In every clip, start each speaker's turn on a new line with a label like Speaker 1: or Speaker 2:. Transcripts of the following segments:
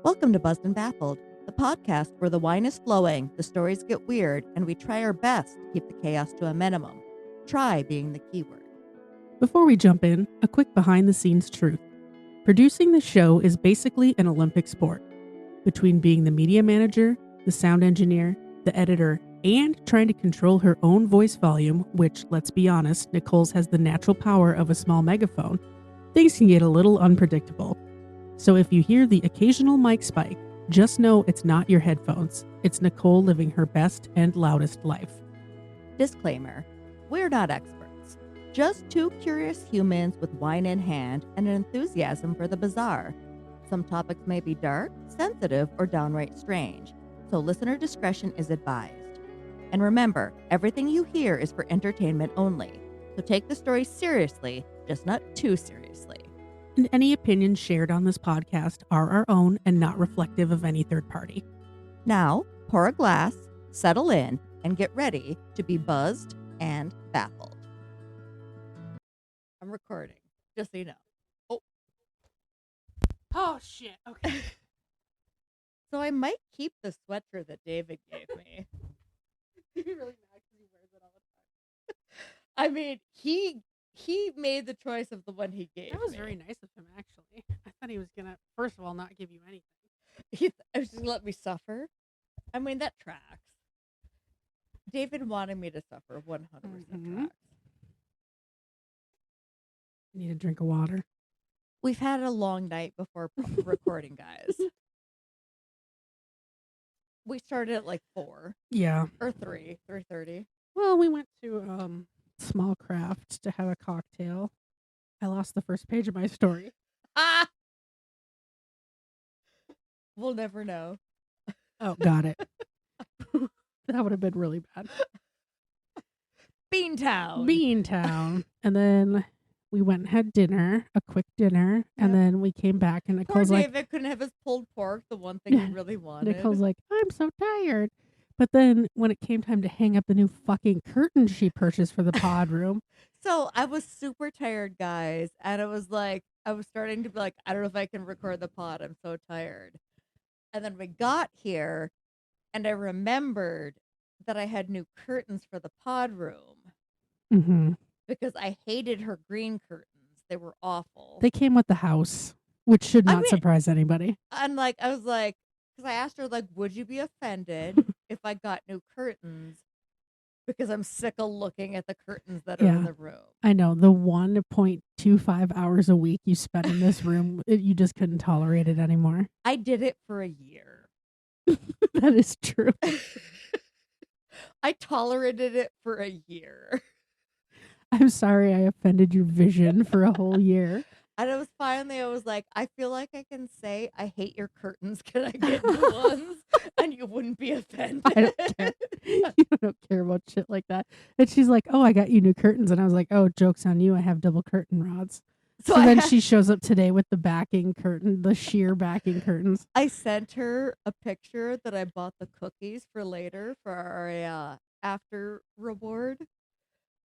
Speaker 1: Welcome to Buzzed and Baffled, the podcast where the wine is flowing, the stories get weird, and we try our best to keep the chaos to a minimum. Try being the keyword.
Speaker 2: Before we jump in, a quick behind the scenes truth. Producing the show is basically an Olympic sport. Between being the media manager, the sound engineer, the editor, and trying to control her own voice volume, which, let's be honest, Nicole's has the natural power of a small megaphone, things can get a little unpredictable. So if you hear the occasional mic spike, just know it's not your headphones. It's Nicole living her best and loudest life.
Speaker 1: Disclaimer: we're not experts, just two curious humans with wine in hand and an enthusiasm for the bizarre. Some topics may be dark, sensitive, or downright strange, so listener discretion is advised. And remember, everything you hear is for entertainment only, so take the story seriously, just not too seriously.
Speaker 2: And any opinions shared on this podcast are our own and not reflective of any third party.
Speaker 1: Now, pour a glass, settle in, and get ready to be buzzed and baffled. I'm recording, just so you know.
Speaker 2: Oh shit, okay.
Speaker 1: So I might keep the sweater that David gave me.
Speaker 2: You're really mad because he wears it all the time.
Speaker 1: I mean, he made the choice of the one he gave.
Speaker 2: That was
Speaker 1: me.
Speaker 2: very nice of him, actually. I thought he was gonna, first of all, not give you anything.
Speaker 1: I was just gonna let me suffer. I mean, that tracks. David wanted me to suffer 100% tracks.
Speaker 2: I need a drink of water.
Speaker 1: We've had a long night before recording, guys. We started at like 4
Speaker 2: Yeah.
Speaker 1: or 3:30.
Speaker 2: Well, we went to Small Craft to have a cocktail. I lost the first page of my story.
Speaker 1: Ah! We'll never know.
Speaker 2: Oh, got it. That would have been really bad.
Speaker 1: Beantown.
Speaker 2: And then we went and had dinner, a quick dinner, and then we came back and
Speaker 1: Poor
Speaker 2: Nicole's like,
Speaker 1: David couldn't have his pulled pork, the one thing he really wanted.
Speaker 2: Nicole's like, I'm so tired. But then when it came time to hang up the new fucking curtains she purchased for the pod room.
Speaker 1: So I was super tired, guys. And it was like, I was starting to be like, I don't know if I can record the pod. I'm so tired. And then we got here and I remembered that I had new curtains for the pod room
Speaker 2: Mm-hmm.
Speaker 1: because I hated her green curtains. They were awful.
Speaker 2: They came with the house, which should not surprise anybody.
Speaker 1: And like, I was like, because I asked her, like, would you be offended if I got new curtains? Because I'm sick of looking at the curtains that are in the room.
Speaker 2: I know. The 1.25 hours a week you spent in this room, you just couldn't tolerate it anymore.
Speaker 1: I did it for a year.
Speaker 2: That is true.
Speaker 1: I tolerated it for a year.
Speaker 2: I'm sorry I offended your vision for a whole year.
Speaker 1: And it was finally, I was like, I feel like I can say, I hate your curtains. Can I get new ones? And you wouldn't be offended.
Speaker 2: I don't care. You don't care about shit like that. And she's like, oh, I got you new curtains. And I was like, oh, joke's on you. I have double curtain rods. So then she shows up today with the backing curtain, the sheer backing curtains.
Speaker 1: I sent her a picture that I bought the cookies for later for our after reward.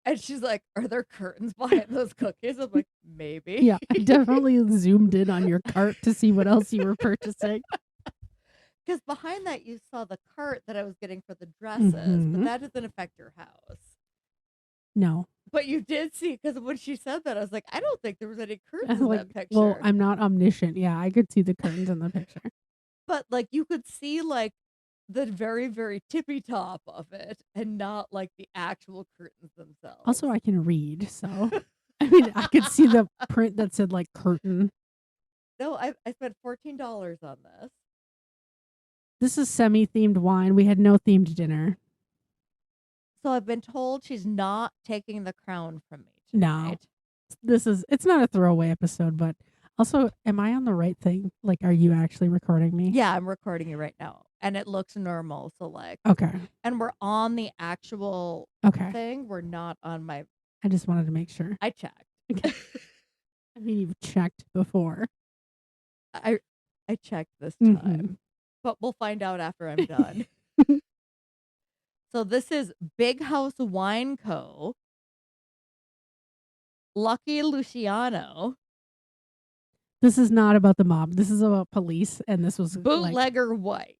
Speaker 1: And she's like, are there curtains behind those cookies? I'm like, maybe.
Speaker 2: Yeah, I definitely zoomed in on your cart to see what else you were purchasing.
Speaker 1: Because behind that, you saw the cart that I was getting for the dresses, but that doesn't affect your house.
Speaker 2: No.
Speaker 1: But you did see, because when she said that, I was like, I don't think there was any curtains in that picture.
Speaker 2: Well, I'm not omniscient. Yeah, I could see the curtains in the picture.
Speaker 1: But, like, you could see, like, the very, very tippy top of it and not, like, the actual curtains themselves.
Speaker 2: Also, I can read, so. I mean, I could see the print that said, like, curtain.
Speaker 1: No, I spent $14 on this.
Speaker 2: This is semi-themed wine. We had no themed dinner.
Speaker 1: So I've been told she's not taking the crown from me tonight.
Speaker 2: No. It's not a throwaway episode, but also, am I on the right thing? Like, are you actually recording me?
Speaker 1: Yeah, I'm recording you right now. And it looks normal. So, like.
Speaker 2: Okay.
Speaker 1: And we're on the actual thing. We're not on my.
Speaker 2: I just wanted to make sure.
Speaker 1: I checked.
Speaker 2: Okay. I mean, you've checked before.
Speaker 1: I checked this time. But we'll find out after I'm done. So this is Big House Wine Co. Lucky Luciano.
Speaker 2: This is not about the mob. This is about police, and this was like
Speaker 1: Bootlegger White,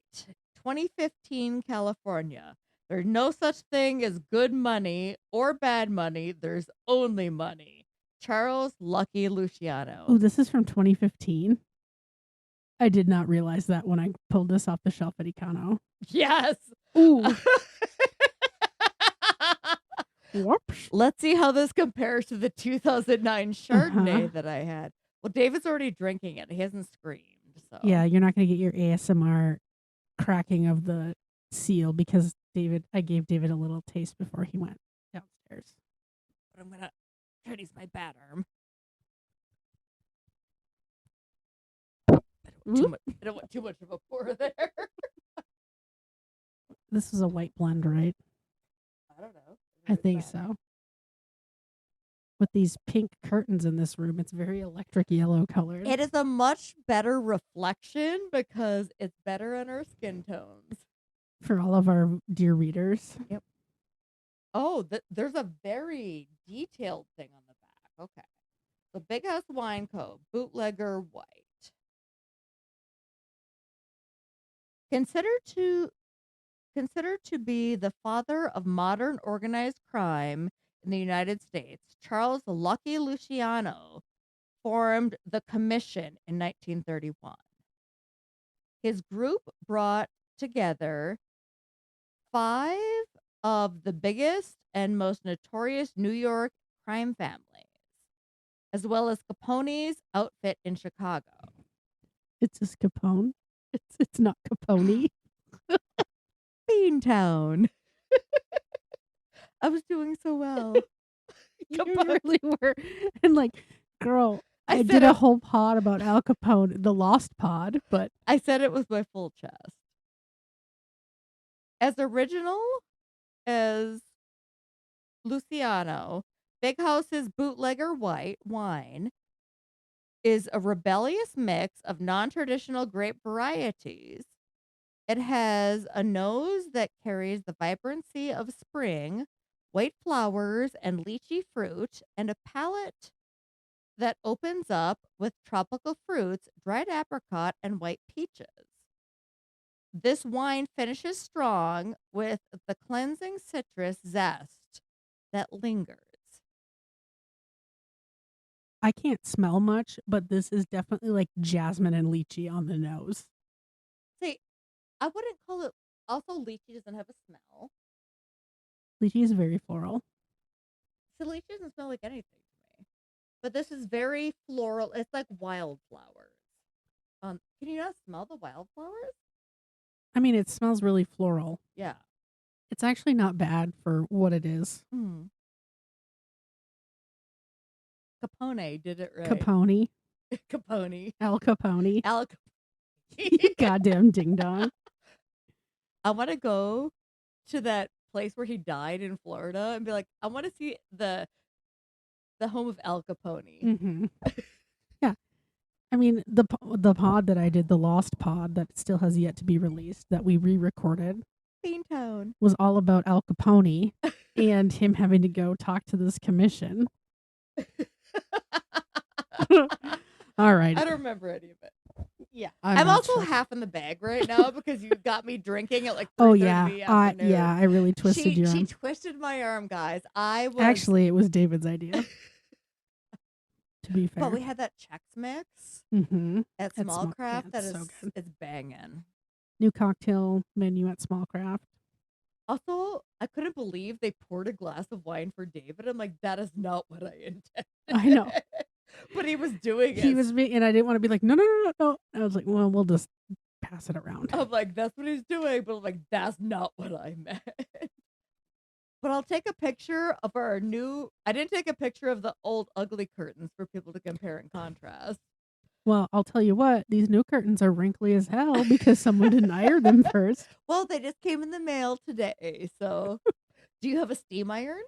Speaker 1: 2015 California. There's no such thing as good money or bad money. There's only money. Charles Lucky Luciano.
Speaker 2: oh, this is from 2015. I did not realize that when I pulled this off the shelf at Econo.
Speaker 1: Yes.
Speaker 2: Ooh. Whoops.
Speaker 1: Let's see how this compares to the 2009 Chardonnay that I had. Well, David's already drinking it. He hasn't screamed. So
Speaker 2: Yeah, you're not going to get your ASMR cracking of the seal because I gave David a little taste before he went downstairs.
Speaker 1: But I'm gonna try to use my bad arm. I don't want too much of a pour there.
Speaker 2: This is a white blend, right?
Speaker 1: I don't know.
Speaker 2: I think so. With these pink curtains in this room, it's very electric yellow colored.
Speaker 1: It is a much better reflection because it's better on our skin tones.
Speaker 2: For all of our dear readers.
Speaker 1: Yep. Oh, there's a very detailed thing on the back. Okay. So Big House Wine Co. Bootlegger White. Considered to be the father of modern organized crime in the United States, Charles Lucky Luciano formed the Commission in 1931. His group brought together 5 of the biggest and most notorious New York crime families, as well as Capone's outfit in Chicago.
Speaker 2: It's just Capone. It's not Capone.
Speaker 1: Beantown. I was doing so well.
Speaker 2: You really were. And like, girl, I did a whole pod about Al Capone, the Lost Pod, but
Speaker 1: I said it was my full chest. As original as Luciano, Big House's Bootlegger White wine is a rebellious mix of non-traditional grape varieties. It has a nose that carries the vibrancy of spring, white flowers and lychee fruit, and a palate that opens up with tropical fruits, dried apricot, and white peaches. This wine finishes strong with the cleansing citrus zest that lingers.
Speaker 2: I can't smell much, but this is definitely like jasmine and lychee on the nose.
Speaker 1: See, I wouldn't call it. Also, lychee doesn't have a smell.
Speaker 2: Lychee is very floral.
Speaker 1: So lychee doesn't smell like anything to me. But this is very floral. It's like wildflowers. Can you not smell the wildflowers?
Speaker 2: I mean, it smells really floral.
Speaker 1: Yeah.
Speaker 2: It's actually not bad for what it is.
Speaker 1: Capone did it right.
Speaker 2: Capone.
Speaker 1: Capone.
Speaker 2: Al Capone.
Speaker 1: Al Capone.
Speaker 2: You goddamn ding dong.
Speaker 1: I want to go to that place where he died in Florida and be like, I want to see the home of Al Capone.
Speaker 2: Mm-hmm. Yeah. I mean, the pod that I did, the Lost Pod that still has yet to be released, that we re-recorded,
Speaker 1: Beantown,
Speaker 2: was all about Al Capone and him having to go talk to this commission. All right.
Speaker 1: I don't remember any of it.
Speaker 2: Yeah.
Speaker 1: I'm also sure. Half in the bag right now because you got me drinking at like 3:30
Speaker 2: oh yeah.
Speaker 1: in the afternoon.
Speaker 2: I really twisted your arm.
Speaker 1: She twisted my arm, guys.
Speaker 2: Actually, it was David's idea. To be fair.
Speaker 1: But we had that Chex Mix at Small Craft. That is so good. It's banging.
Speaker 2: New cocktail menu at Small Craft.
Speaker 1: Also, I couldn't believe they poured a glass of wine for David. I'm like, that is not what I intended.
Speaker 2: I know.
Speaker 1: But he was doing it.
Speaker 2: He was and I didn't want to be like, no. I was like, well, we'll just pass it around.
Speaker 1: I'm like, that's what he's doing. But I'm like, that's not what I meant. But I'll take a picture of our new. I didn't take a picture of the old ugly curtains for people to compare and contrast.
Speaker 2: Well, I'll tell you what, these new curtains are wrinkly as hell because someone didn't iron them first.
Speaker 1: Well, they just came in the mail today. So, do you have a steam iron?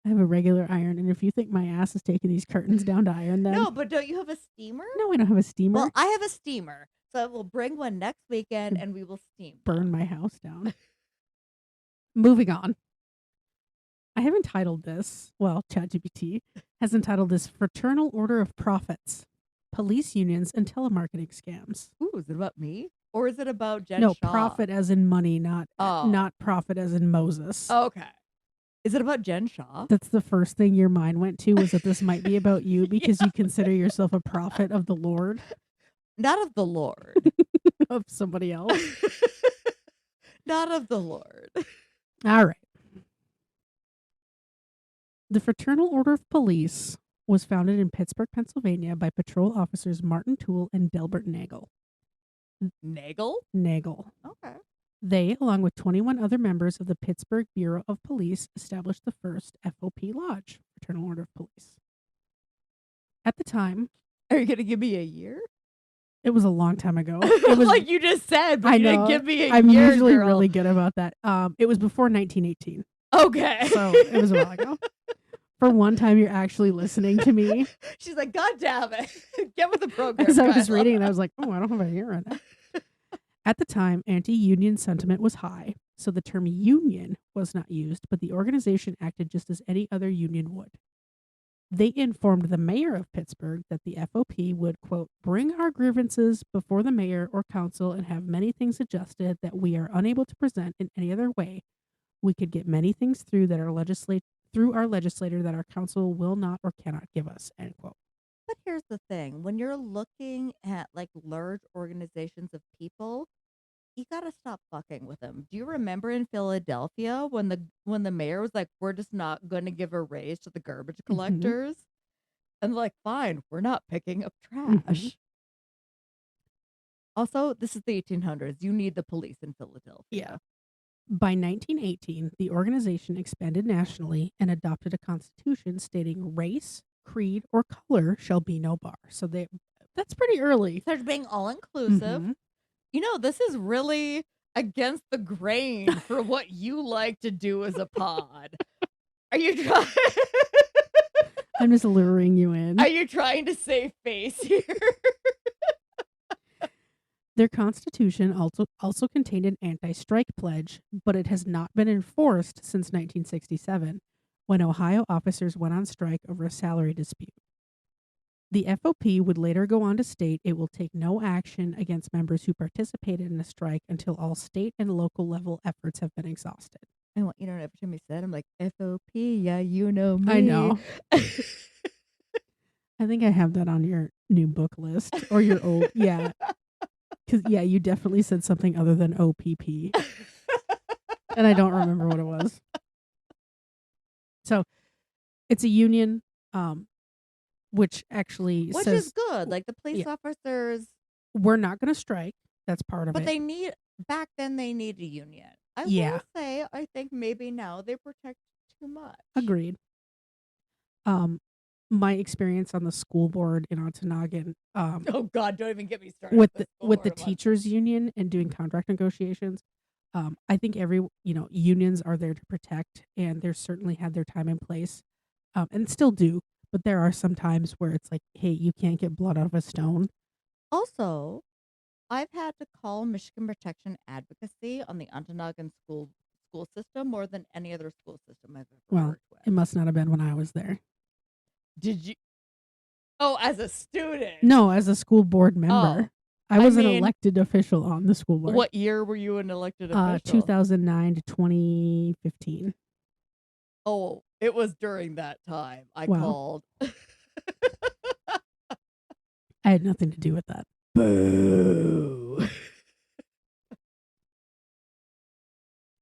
Speaker 2: I have a regular iron, and if you think my ass is taking these curtains down to iron them.
Speaker 1: No, but don't you have a steamer?
Speaker 2: No, I don't have a steamer.
Speaker 1: Well, I have a steamer. So we'll bring one next weekend and we will steam.
Speaker 2: Burn my house down. Moving on. I have entitled this, well, ChatGPT has entitled this Fraternal Order of Prophets. police unions, and telemarketing scams.
Speaker 1: Ooh, is it about me? Or is it about Jen
Speaker 2: No,
Speaker 1: Shaw?
Speaker 2: profit as in money, not profit as in Moses.
Speaker 1: Okay. Is it about Jen Shaw?
Speaker 2: That's the first thing your mind went to, was that this might be about you because you consider yourself a prophet of the Lord,
Speaker 1: Not of the Lord.
Speaker 2: of somebody else.
Speaker 1: Not of the Lord.
Speaker 2: All right. The Fraternal Order of Police was founded in Pittsburgh, Pennsylvania by patrol officers Martin Toole and Delbert Nagel.
Speaker 1: Nagel? Okay.
Speaker 2: They, along with 21 other members of the Pittsburgh Bureau of Police, established the first FOP Lodge, Fraternal Order of Police. At the time,
Speaker 1: Are you going to give me a year?
Speaker 2: it was a long time ago. It was
Speaker 1: like you just said, but
Speaker 2: I
Speaker 1: you
Speaker 2: know.
Speaker 1: didn't give me a year.
Speaker 2: I'm usually
Speaker 1: girl.
Speaker 2: really good about that. It was before 1918.
Speaker 1: Okay.
Speaker 2: So it was a while ago. For one time, you're actually listening to me.
Speaker 1: She's like, God damn it. Get with the program.
Speaker 2: As I was
Speaker 1: Kyla."
Speaker 2: reading, and I was like, oh, I don't have a year on that. At the time, anti-union sentiment was high, so the term union was not used, but the organization acted just as any other union would. They informed the mayor of Pittsburgh that the FOP would, quote, bring our grievances before the mayor or council and have many things adjusted that we are unable to present in any other way. We could get many things through that our through our legislator that our council will not or cannot give us, end quote.
Speaker 1: But here's the thing. When you're looking at like large organizations of people, you got to stop fucking with them. Do you remember in Philadelphia when the mayor was like, we're just not going to give a raise to the garbage collectors? And they're like, fine, we're not picking up trash. Also, this is the 1800s. You need the police in Philadelphia.
Speaker 2: Yeah. By 1918, the organization expanded nationally and adopted a constitution stating race, creed, or color shall be no bar. So that's pretty early.
Speaker 1: They're being all inclusive.
Speaker 2: Mhm.
Speaker 1: You know, this is really against the grain for what you like to do as a pod. Are you trying?
Speaker 2: I'm just luring you in.
Speaker 1: Are you trying to save face here?
Speaker 2: Their constitution also contained an anti-strike pledge, but it has not been enforced since 1967, when Ohio officers went on strike over a salary dispute. The FOP would later go on to state it will take no action against members who participated in a strike until all state and local level efforts have been exhausted.
Speaker 1: I want, every time you said, I'm like, FOP, yeah, you know me.
Speaker 2: I know. I think I have that on your new book list, or your old, yeah. Because, yeah, you definitely said something other than OPP. And I don't remember what it was. So, it's a union, which actually
Speaker 1: Which
Speaker 2: says...
Speaker 1: is good. Like, the police officers...
Speaker 2: We're not going to strike. That's part of it.
Speaker 1: But back then, they need a union. I will say, I think maybe now they protect too much.
Speaker 2: Agreed. My experience on the school board in Ontonagon.
Speaker 1: Oh God, don't even get me started
Speaker 2: with the teachers union and doing contract negotiations. I think unions are there to protect, and they certainly had their time and place, and still do. But there are some times where it's like, hey, you can't get blood out of a stone.
Speaker 1: Also, I've had to call Michigan Protection Advocacy on the Ontonagon school system more than any other school system I've ever worked with.
Speaker 2: It must not have been when I was there.
Speaker 1: Did you? Oh, as a student?
Speaker 2: No, as a school board member. I was an elected official on the school board.
Speaker 1: What year were you an elected official?
Speaker 2: 2009 to 2015.
Speaker 1: Oh, it was during that time I called.
Speaker 2: I had nothing to do with that.
Speaker 1: Boo.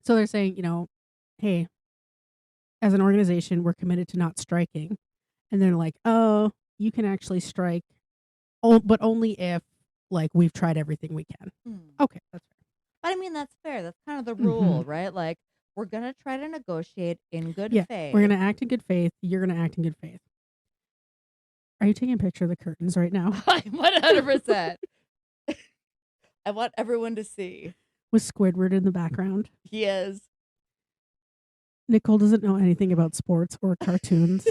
Speaker 2: So they're saying, hey, as an organization, we're committed to not striking. And they're like, oh, you can actually strike, but only if, like, we've tried everything we can. Okay, that's fair.
Speaker 1: But I mean, that's fair. That's kind of the rule, right? Like, we're going to try to negotiate in good faith.
Speaker 2: We're going to act in good faith. You're going to act in good faith. Are you taking a picture of the curtains right now?
Speaker 1: 100%. I want everyone to see.
Speaker 2: With Squidward in the background.
Speaker 1: He is.
Speaker 2: Nicole doesn't know anything about sports or cartoons.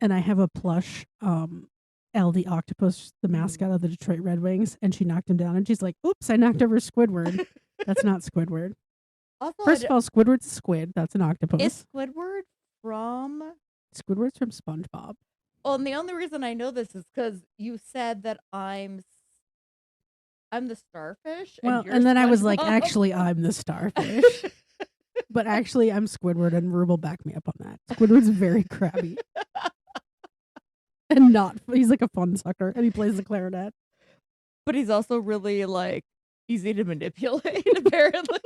Speaker 2: And I have a plush Elle the octopus, the mascot of the Detroit Red Wings, and she knocked him down. And she's like, oops, I knocked over Squidward. That's not Squidward.
Speaker 1: Also,
Speaker 2: First of all, Squidward's a squid. That's an octopus.
Speaker 1: Is Squidward from...
Speaker 2: Squidward's from SpongeBob.
Speaker 1: Well, and the only reason I know this is because you said that I'm the starfish and
Speaker 2: Well,
Speaker 1: you're
Speaker 2: and then I was like,
Speaker 1: SpongeBob.
Speaker 2: actually, I'm the starfish. But actually, I'm Squidward, and Rube will back me up on that. Squidward's very crabby. And he's like a fun sucker, and he plays the clarinet.
Speaker 1: But he's also really like easy to manipulate, apparently.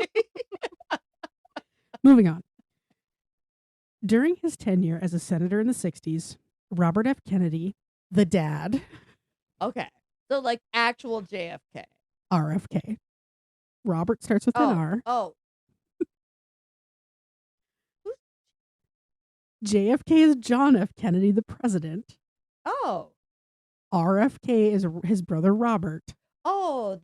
Speaker 2: Moving on. During his tenure as a senator in the 60s, Robert F. Kennedy, the dad,
Speaker 1: Okay. So like actual JFK.
Speaker 2: RFK. Robert starts with an R.
Speaker 1: Oh.
Speaker 2: JFK is John F. Kennedy, the president.
Speaker 1: Oh.
Speaker 2: RFK is his brother Robert.
Speaker 1: Oh,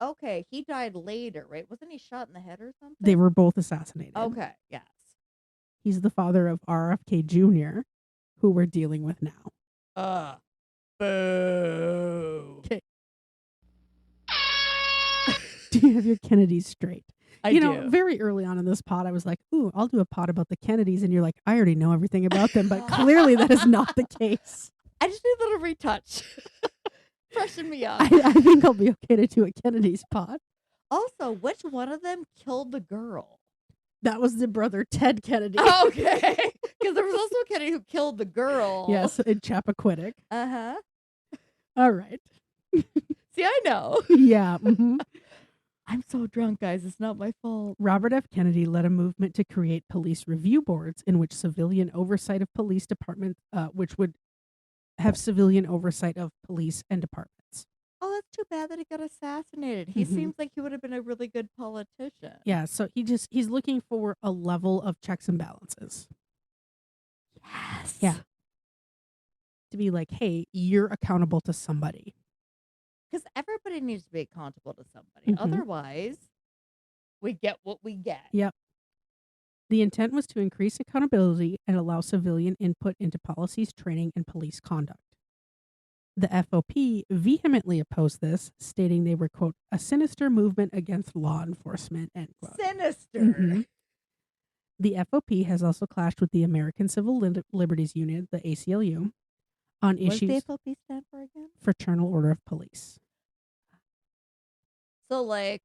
Speaker 1: okay, he died later, right? Wasn't he shot in the head or something?
Speaker 2: They were both assassinated.
Speaker 1: Okay, yes.
Speaker 2: He's the father of RFK Jr., who we're dealing with now.
Speaker 1: Boo.
Speaker 2: Okay. Do you have your Kennedys straight?
Speaker 1: I
Speaker 2: you
Speaker 1: do.
Speaker 2: know, very early on in this pod, I was like, ooh, I'll do a pod about the Kennedys. And you're like, I already know everything about them. But clearly that is not the case.
Speaker 1: I just need a little retouch. Freshen me up.
Speaker 2: I think I'll be okay to do a Kennedys pod.
Speaker 1: Also, which one of them killed the girl?
Speaker 2: That was the brother Ted Kennedy.
Speaker 1: Okay. Because there was also a Kennedy who killed the girl.
Speaker 2: Yes, in Chappaquiddick.
Speaker 1: Uh-huh.
Speaker 2: All right.
Speaker 1: See, I know.
Speaker 2: Yeah. Mm-hmm.
Speaker 1: I'm so drunk, guys. It's not my fault.
Speaker 2: Robert F. Kennedy led a movement to create police review boards in which civilian oversight of police departments, which would have civilian oversight of police and departments.
Speaker 1: Oh, that's too bad that he got assassinated. He seems like he would have been a really good politician.
Speaker 2: Yeah, so he's looking for a level of checks and balances.
Speaker 1: Yes.
Speaker 2: Yeah. To be like, hey, you're accountable to somebody.
Speaker 1: Because everybody needs to be accountable to somebody. Otherwise, we get what we get.
Speaker 2: Yep. The intent was to increase accountability and allow civilian input into policies, training, and police conduct. The FOP vehemently opposed this, stating they were, quote, a sinister movement against law enforcement, end quote.
Speaker 1: Sinister.
Speaker 2: The FOP has also clashed with the American Civil Liberties Union, the ACLU, on issues.
Speaker 1: What does the FOP stand for again?
Speaker 2: Fraternal Order of Police.
Speaker 1: So, like,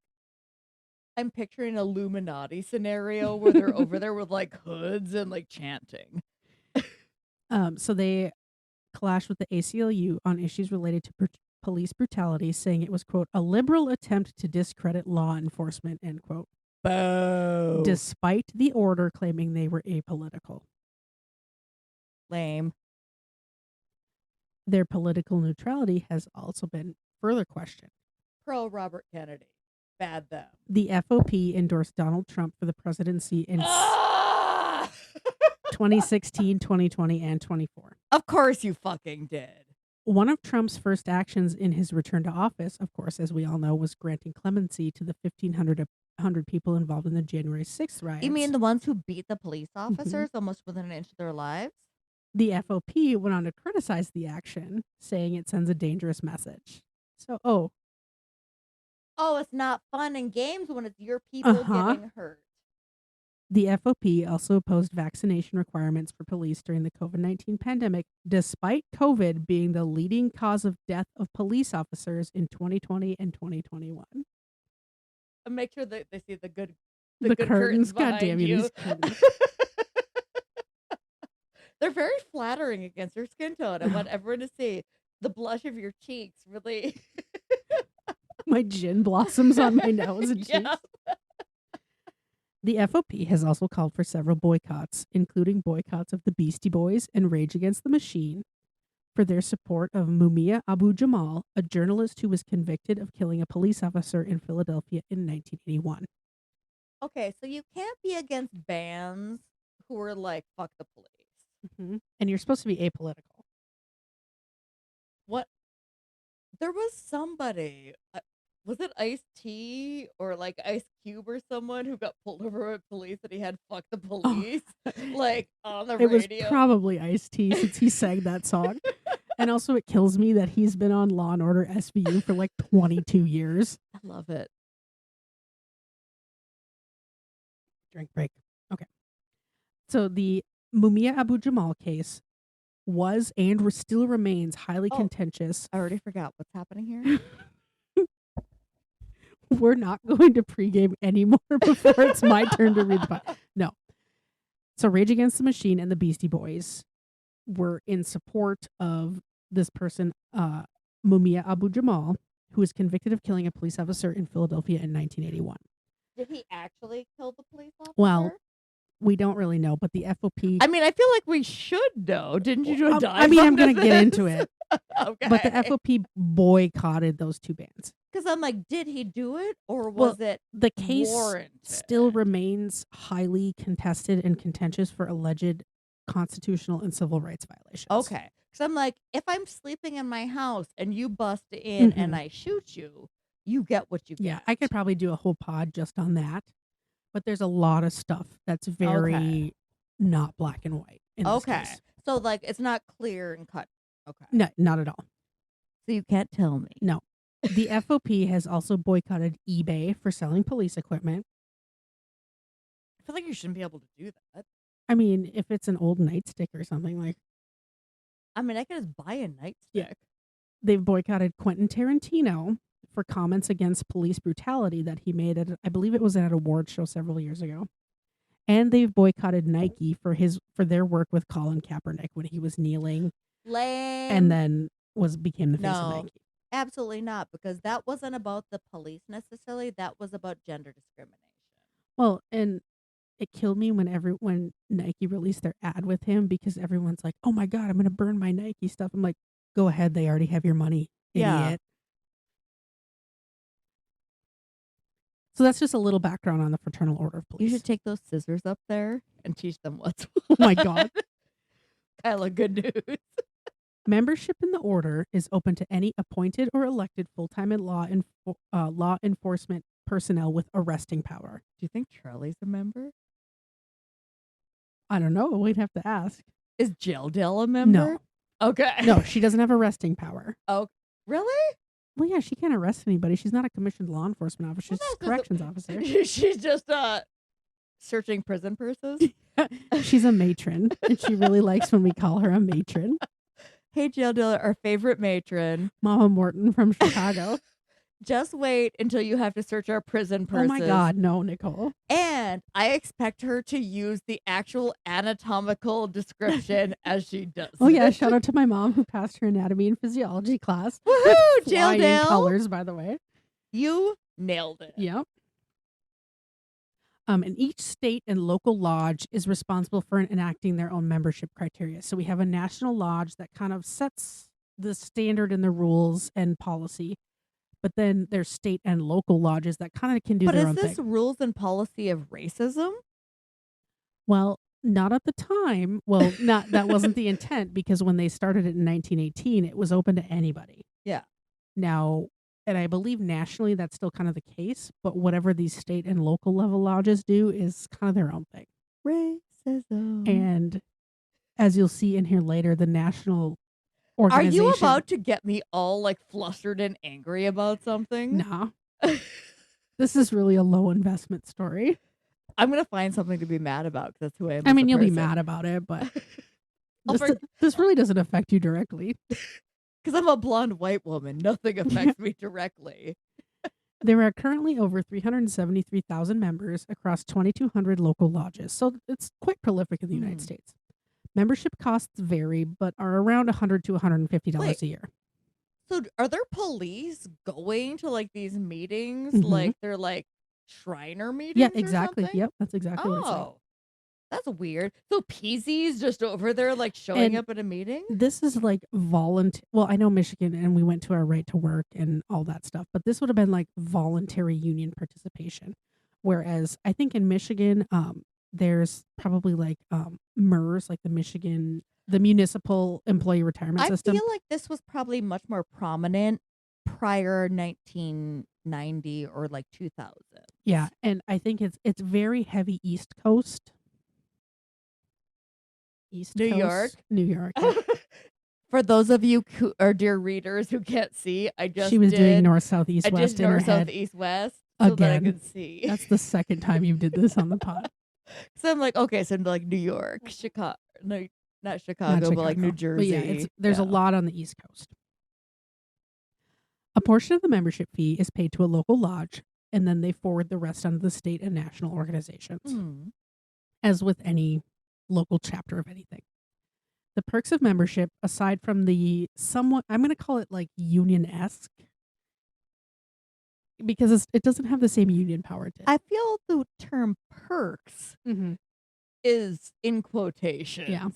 Speaker 1: I'm picturing an Illuminati scenario where they're over there with, like, hoods and, like, chanting.
Speaker 2: So they clashed with the ACLU on issues related to police brutality, saying it was, quote, a liberal attempt to discredit law enforcement, end quote.
Speaker 1: Boo.
Speaker 2: Despite the order claiming they were apolitical.
Speaker 1: Lame.
Speaker 2: Their political neutrality has also been further questioned.
Speaker 1: Pro Robert Kennedy. Bad them.
Speaker 2: The FOP endorsed Donald Trump for the presidency in 2016, 2020, and 24.
Speaker 1: Of course you fucking did.
Speaker 2: One of Trump's first actions in his return to office, of course, as we all know, was granting clemency to the 1,500 people involved in the January 6th riots.
Speaker 1: You mean the ones who beat the police officers almost within an inch of their lives?
Speaker 2: The FOP went on to criticize the action, saying it sends a dangerous message. So,
Speaker 1: it's not fun and games when it's your people getting hurt.
Speaker 2: The FOP also opposed vaccination requirements for police during the COVID-19 pandemic, despite COVID being the leading cause of death of police officers in 2020 and 2021.
Speaker 1: And make sure that they see the good
Speaker 2: curtains. God damn you. These curtains.
Speaker 1: They're very flattering against your skin tone. I want everyone to see the blush of your cheeks, really.
Speaker 2: My gin blossoms on my nose and cheeks.
Speaker 1: Yeah.
Speaker 2: The FOP has also called for several boycotts, including boycotts of the Beastie Boys and Rage Against the Machine, for their support of Mumia Abu-Jamal, a journalist who was convicted of killing a police officer in Philadelphia in 1981.
Speaker 1: Okay, so you can't be against bands who are like, fuck the police.
Speaker 2: And you're supposed to be apolitical.
Speaker 1: What? There was somebody, was it Ice-T or like Ice Cube or someone who got pulled over by police and he had fuck the police like on the radio?
Speaker 2: It was probably Ice-T since he sang that song. And also it kills me that he's been on Law & Order SVU for like 22 years.
Speaker 1: I love it.
Speaker 2: Drink break. Okay. So the Mumia Abu-Jamal case was and still remains highly contentious.
Speaker 1: I already forgot what's happening here.
Speaker 2: We're not going to pregame anymore before it's my turn to read the pod. No. So Rage Against the Machine and the Beastie Boys were in support of this person, Mumia Abu Jamal, who was convicted of killing a police officer in Philadelphia in 1981.
Speaker 1: Did he actually kill the police officer?
Speaker 2: Well, we don't really know, but the FOP...
Speaker 1: I mean, I feel like we should know. Didn't you do a dive
Speaker 2: I mean, I'm
Speaker 1: going
Speaker 2: going to get into it.
Speaker 1: Okay.
Speaker 2: But the FOP boycotted those two bands.
Speaker 1: Because I'm like, did he do it or was it
Speaker 2: the case
Speaker 1: warranted?
Speaker 2: Still remains highly contested and contentious for alleged constitutional and civil rights violations.
Speaker 1: Okay. Because I'm like, if I'm sleeping in my house and you bust in and I shoot you, you get what you get.
Speaker 2: Yeah, I could probably do a whole pod just on that. But there's a lot of stuff that's very not black and white in this case.
Speaker 1: So, like, it's not clear and cut. Okay.
Speaker 2: No, not at all.
Speaker 1: So you can't tell me.
Speaker 2: No. The FOP has also boycotted eBay for selling police equipment.
Speaker 1: I feel like you shouldn't be able to do that.
Speaker 2: I mean, if it's an old nightstick or something like...
Speaker 1: I mean, I could just buy a nightstick.
Speaker 2: Yeah. They've boycotted Quentin Tarantino for comments against police brutality that he made at, I believe it was at an award show several years ago. And they've boycotted Nike for their work with Colin Kaepernick when he was kneeling.
Speaker 1: Lame.
Speaker 2: And then became the face of Nike.
Speaker 1: Absolutely not, because that wasn't about the police necessarily. That was about gender discrimination.
Speaker 2: Well, and it killed me when Nike released their ad with him, because everyone's like, "Oh my God, I'm going to burn my Nike stuff." I'm like, "Go ahead, they already have your money, idiot."
Speaker 1: Yeah.
Speaker 2: So that's just a little background on the Fraternal Order of Police.
Speaker 1: You should take those scissors up there and teach them what's
Speaker 2: Oh my God.
Speaker 1: Kyla, good news.
Speaker 2: Membership in the order is open to any appointed or elected full-time and law enforcement personnel with arresting power.
Speaker 1: Do you think Charlie's a member?
Speaker 2: I don't know. We'd have to ask.
Speaker 1: Is Jill Dale a member?
Speaker 2: No.
Speaker 1: Okay.
Speaker 2: No, she doesn't have arresting power.
Speaker 1: Oh, really?
Speaker 2: Well, yeah, she can't arrest anybody. She's not a commissioned law enforcement officer. She's a corrections officer.
Speaker 1: She's just searching prison purses.
Speaker 2: She's a matron, and she really likes when we call her a matron.
Speaker 1: Hey, Jill Dale, our favorite matron.
Speaker 2: Mama Morton from Chicago.
Speaker 1: Just wait until you have to search our prison purses.
Speaker 2: Oh my God, no, Nicole.
Speaker 1: And I expect her to use the actual anatomical description as she does.
Speaker 2: Oh yeah, shout out to my mom who passed her anatomy and physiology class.
Speaker 1: Woohoo, Jill Dale.
Speaker 2: Colors, by the way.
Speaker 1: You nailed it.
Speaker 2: Yep. And each state and local lodge is responsible for enacting their own membership criteria. So we have a national lodge that kind of sets the standard and the rules and policy. But then there's state and local lodges that kind of can do their own thing.
Speaker 1: But is this rules and policy of racism?
Speaker 2: Well, not at the time. Well, that wasn't the intent, because when they started it in 1918, it was open to anybody.
Speaker 1: Yeah.
Speaker 2: Now, and I believe nationally that's still kind of the case, but whatever these state and local level lodges do is kind of their own thing.
Speaker 1: Racism.
Speaker 2: And as you'll see in here later, the national
Speaker 1: Are
Speaker 2: organization...
Speaker 1: you about to get me all like flustered and angry about something?
Speaker 2: No. This is really a low investment story.
Speaker 1: I'm going to find something to be mad about, because that's who I am.
Speaker 2: I mean, you'll be mad about it, but this really doesn't affect you directly.
Speaker 1: Because I'm a blonde white woman. Nothing affects me directly.
Speaker 2: There are currently over 373,000 members across 2,200 local lodges, so it's quite prolific in the United States. Membership costs vary, but are around $100 to $150 a year.
Speaker 1: So are there police going to like these meetings?
Speaker 2: Mm-hmm.
Speaker 1: Like they're like Shriner meetings?
Speaker 2: Yeah, exactly.
Speaker 1: Or something?
Speaker 2: Yep, that's exactly what it's like.
Speaker 1: Oh, that's weird. So PZ's just over there like showing up at a meeting?
Speaker 2: This is like volunteer. Well, I know Michigan, and we went to our right to work and all that stuff, but this would have been like voluntary union participation. Whereas I think in Michigan, there's probably like MERS, like the Municipal Employee Retirement System.
Speaker 1: I feel like this was probably much more prominent prior 1990 or like 2000.
Speaker 2: Yeah, and I think it's very heavy East Coast. New York. Yeah.
Speaker 1: For those of you who are dear readers who can't see,
Speaker 2: she was doing north, south, east, west in her head.
Speaker 1: North, south, east, west, so that I could see.
Speaker 2: That's the second time you did this on the pod.
Speaker 1: So I'm like, okay, so like New York, Chicago, no, Not Chicago, but like New
Speaker 2: Chicago.
Speaker 1: Jersey.
Speaker 2: But yeah, there's a lot on the East Coast. A portion of the membership fee is paid to a local lodge, and then they forward the rest onto the state and national organizations,
Speaker 1: Hmm.
Speaker 2: as with any local chapter of anything. The perks of membership, aside from the somewhat, I'm going to call it like union-esque, because it doesn't have the same union power it did.
Speaker 1: I feel the term perks
Speaker 2: Mm-hmm.
Speaker 1: is in quotations.
Speaker 2: Yeah.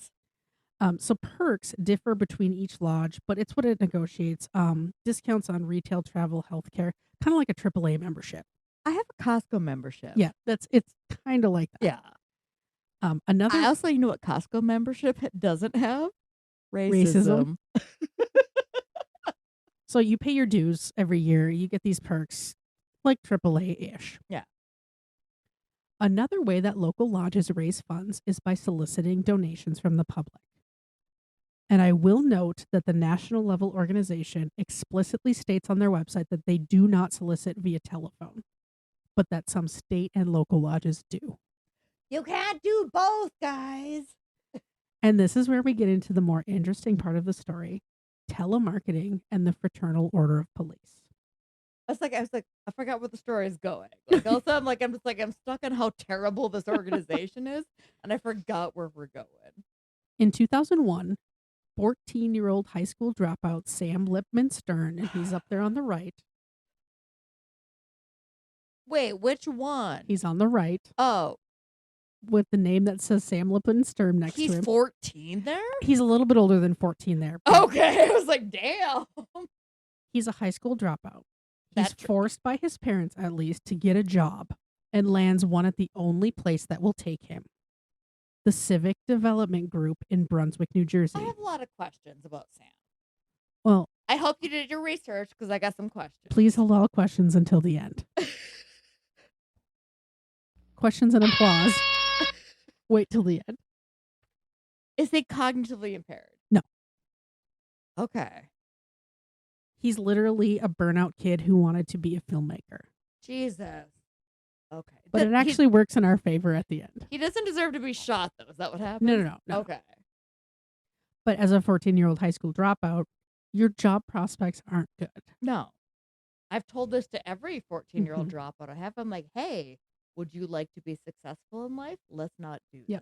Speaker 2: So perks differ between each lodge, but it's what it negotiates. Discounts on retail, travel, healthcare, kind of like a AAA membership.
Speaker 1: I have a Costco membership.
Speaker 2: Yeah, it's kind of like that.
Speaker 1: Yeah.
Speaker 2: Another
Speaker 1: I also, you know what Costco membership doesn't have? Racism.
Speaker 2: So you pay your dues every year. You get these perks, like AAA-ish.
Speaker 1: Yeah.
Speaker 2: Another way that local lodges raise funds is by soliciting donations from the public. And I will note that the national level organization explicitly states on their website that they do not solicit via telephone, but that some state and local lodges do.
Speaker 1: You can't do both, guys.
Speaker 2: And this is where we get into the more interesting part of the story, telemarketing and the Fraternal Order of Police.
Speaker 1: I was like, I forgot where the story is going. Like, also, I'm stuck on how terrible this organization is, and I forgot where we're going.
Speaker 2: In 2001, 14-year-old high school dropout Sam Lipman-Stern, and he's up there on the right.
Speaker 1: Wait, which one?
Speaker 2: He's on the right.
Speaker 1: Oh.
Speaker 2: With the name that says Sam Lipman-Stern next to him.
Speaker 1: He's 14 there?
Speaker 2: He's a little bit older than 14 there.
Speaker 1: Okay, I was like, damn.
Speaker 2: He's a high school dropout. He's forced by his parents, at least, to get a job and lands one at the only place that will take him. The Civic Development Group in Brunswick, New Jersey.
Speaker 1: I have a lot of questions about Sam.
Speaker 2: Well,
Speaker 1: I hope you did your research because I got some questions.
Speaker 2: Please hold all questions until the end. Questions and applause. Wait till the end.
Speaker 1: Is he cognitively impaired?
Speaker 2: No.
Speaker 1: Okay.
Speaker 2: He's literally a burnout kid who wanted to be a filmmaker.
Speaker 1: Jesus. Okay.
Speaker 2: But it actually works in our favor at the end.
Speaker 1: He doesn't deserve to be shot, though. Is that what happened?
Speaker 2: No.
Speaker 1: Okay.
Speaker 2: But as a 14-year-old high school dropout, your job prospects aren't good.
Speaker 1: No. I've told this to every 14-year-old dropout I have. I'm like, hey, would you like to be successful in life? Let's not do this.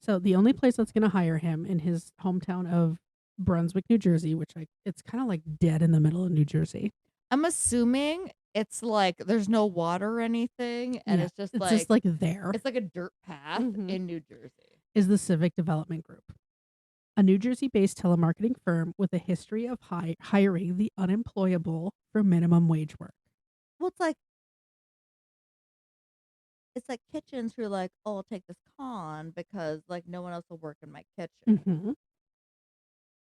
Speaker 2: So the only place that's going to hire him in his hometown of Brunswick, New Jersey, which it's kind of like dead in the middle of New Jersey.
Speaker 1: I'm assuming it's like there's no water or anything, and it's just
Speaker 2: like there.
Speaker 1: It's like a dirt path in New Jersey.
Speaker 2: Is the Civic Development Group, a New Jersey-based telemarketing firm with a history of hiring the unemployable for minimum wage work.
Speaker 1: Well, it's like kitchens who are like, oh, I'll take this con because like no one else will work in my kitchen.
Speaker 2: Mm-hmm.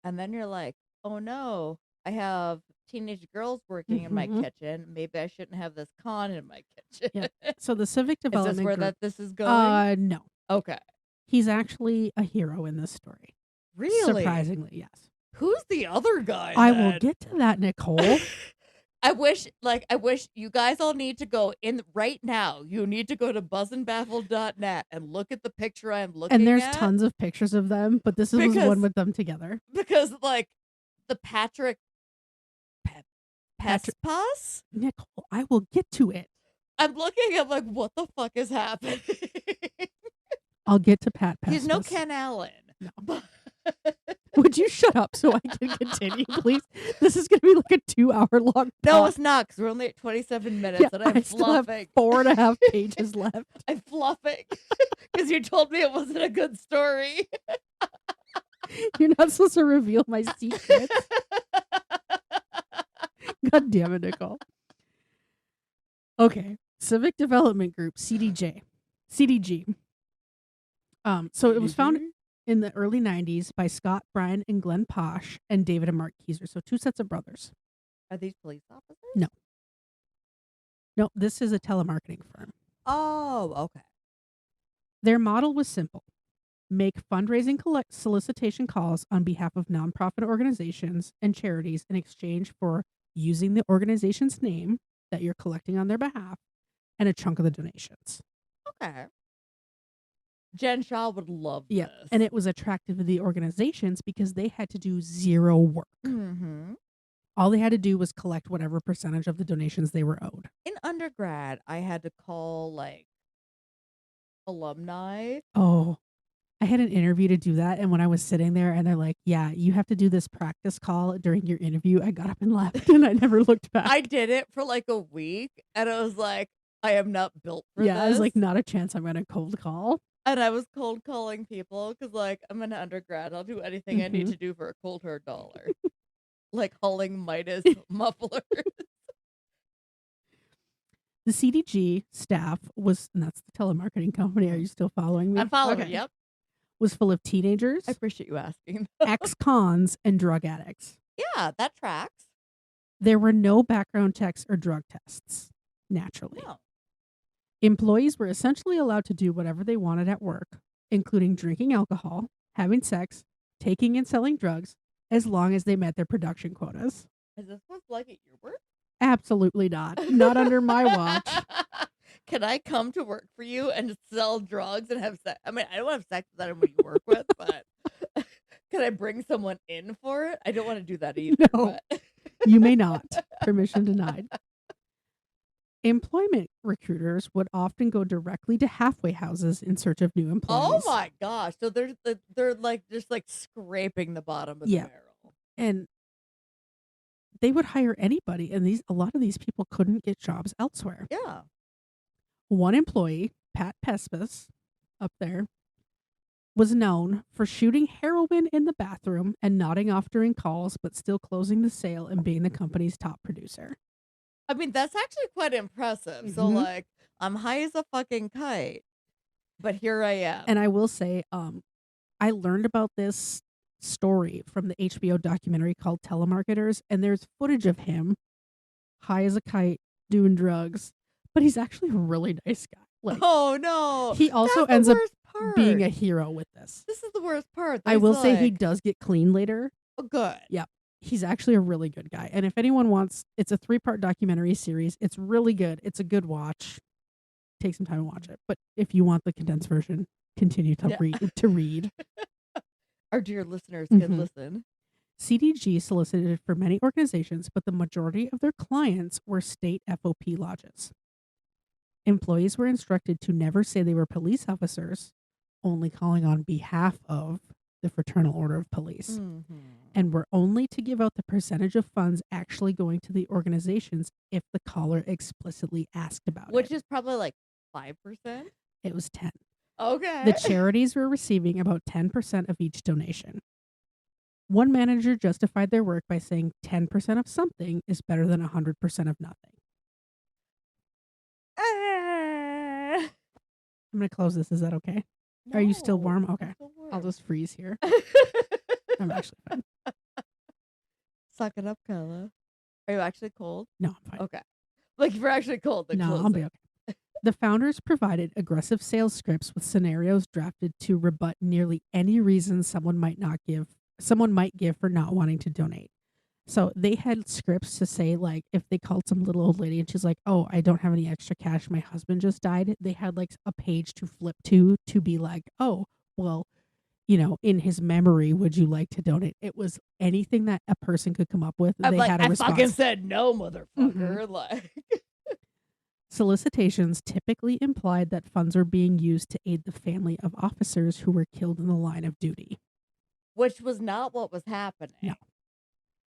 Speaker 1: And then you're like, oh no, I have teenage girls working in my kitchen. Maybe I shouldn't have this con in my kitchen.
Speaker 2: Yeah. So the Civic Development
Speaker 1: Is this where
Speaker 2: Group,
Speaker 1: this is going?
Speaker 2: No.
Speaker 1: Okay.
Speaker 2: He's actually a hero in this story.
Speaker 1: Really?
Speaker 2: Surprisingly, yes.
Speaker 1: Who's the other guy?
Speaker 2: I will get to that, Nicole.
Speaker 1: I wish you guys all need to go in right now. You need to go to buzzandbaffled.net and look at the picture I'm looking at.
Speaker 2: And there's tons of pictures of them, but this was one with them together.
Speaker 1: Because like the Patrick Pespas?
Speaker 2: Nicole, I will get to it.
Speaker 1: I'm looking at like, what the fuck is happening?
Speaker 2: I'll get to Pat Pespas.
Speaker 1: He's no Ken Allen.
Speaker 2: No. Would you shut up so I can continue, please? This is going to be like a 2-hour long.
Speaker 1: No, it's not, because we're only at 27 minutes, and I'm fluffing.
Speaker 2: Still have 4.5 pages left.
Speaker 1: I'm fluffing because you told me it wasn't a good story.
Speaker 2: You're not supposed to reveal my secrets. God damn it, Nicole. Okay, Civic Development Group, CDG. So it was founded in the early 90s by Scott, Brian, and Glenn Posh, and David and Mark Keyser. So 2 sets of brothers.
Speaker 1: Are these police officers?
Speaker 2: No, this is a telemarketing firm.
Speaker 1: Oh, okay.
Speaker 2: Their model was simple. Make fundraising solicitation calls on behalf of nonprofit organizations and charities in exchange for using the organization's name that you're collecting on their behalf and a chunk of the donations.
Speaker 1: Okay. Jen Shaw would love
Speaker 2: Yeah.
Speaker 1: this.
Speaker 2: And it was attractive to the organizations because they had to do zero work.
Speaker 1: Mm-hmm.
Speaker 2: All they had to do was collect whatever percentage of the donations they were owed.
Speaker 1: In undergrad, I had to call like alumni.
Speaker 2: Oh, I had an interview to do that. And when I was sitting there and they're like, yeah, you have to do this practice call during your interview, I got up and left and I never looked back.
Speaker 1: I did it for like a week and I was like, I am not built for this.
Speaker 2: I was like, not a chance I'm going to cold call.
Speaker 1: And I was cold calling people because, like, I'm an undergrad. I'll do anything I need to do for a cold hard dollar. Like hauling Midas mufflers.
Speaker 2: The CDG staff was, and that's the telemarketing company. Are you still following me?
Speaker 1: I'm following.
Speaker 2: Okay.
Speaker 1: Yep.
Speaker 2: Was full of teenagers,
Speaker 1: I appreciate you asking.
Speaker 2: ex-cons, and drug addicts.
Speaker 1: Yeah, that tracks.
Speaker 2: There were no background checks or drug tests, naturally.
Speaker 1: No.
Speaker 2: Employees were essentially allowed to do whatever they wanted at work, including drinking alcohol, having sex, taking and selling drugs, as long as they met their production quotas.
Speaker 1: Is this what's like at your work?
Speaker 2: Absolutely not. Not under my watch.
Speaker 1: Can I come to work for you and sell drugs and have sex? I mean, I don't have sex with anyone you work with, but can I bring someone in for it? I don't want to do that either.
Speaker 2: No.
Speaker 1: But.
Speaker 2: You may not. Permission denied. Employment recruiters would often go directly to halfway houses in search of new employees.
Speaker 1: Oh my gosh! So they're like just like scraping the bottom of the barrel,
Speaker 2: and they would hire anybody, and a lot of these people couldn't get jobs elsewhere.
Speaker 1: Yeah.
Speaker 2: One employee, Pat Pespas, up there, was known for shooting heroin in the bathroom and nodding off during calls, but still closing the sale and being the company's top producer.
Speaker 1: I mean, that's actually quite impressive. Mm-hmm. So, like, I'm high as a fucking kite, but here I am.
Speaker 2: And I will say, I learned about this story from the HBO documentary called Telemarketers, and there's footage of him high as a kite doing drugs, but he's actually a really nice guy. Like,
Speaker 1: oh no,
Speaker 2: he also ends up being a hero with this.
Speaker 1: This is the worst part.
Speaker 2: I will say he does get clean later.
Speaker 1: Oh, good.
Speaker 2: Yep. He's actually a really good guy. And if anyone wants, it's a 3-part documentary series. It's really good. It's a good watch. Take some time to watch it. But if you want the condensed version, continue to read.
Speaker 1: Our dear listeners can listen.
Speaker 2: CDG solicited for many organizations, but the majority of their clients were state FOP lodges. Employees were instructed to never say they were police officers, only calling on behalf of the Fraternal Order of Police, and were only to give out the percentage of funds actually going to the organizations if the caller explicitly asked about it.
Speaker 1: Which is probably like 5%?
Speaker 2: It was 10.
Speaker 1: Okay.
Speaker 2: The charities were receiving about 10% of each donation. One manager justified their work by saying 10% of something is better than 100% of nothing. I'm going to close this. Is that okay? No, are you still warm? Okay. I'll just freeze here. I'm actually fine.
Speaker 1: Suck it up, Carla. Are you actually cold?
Speaker 2: No, I'm fine.
Speaker 1: Okay. Like, if you're actually cold, then
Speaker 2: no, I'll be okay. The founders provided aggressive sales scripts with scenarios drafted to rebut nearly any reason someone might give for not wanting to donate. So they had scripts to say, like, if they called some little old lady and she's like, oh, I don't have any extra cash, my husband just died, they had like a page to flip to be like, oh, well, in his memory, would you like to donate? It was anything that a person could come up with. They had a response.
Speaker 1: I fucking said no, motherfucker. Like,
Speaker 2: solicitations typically implied that funds were being used to aid the family of officers who were killed in the line of duty.
Speaker 1: Which was not what was happening.
Speaker 2: No.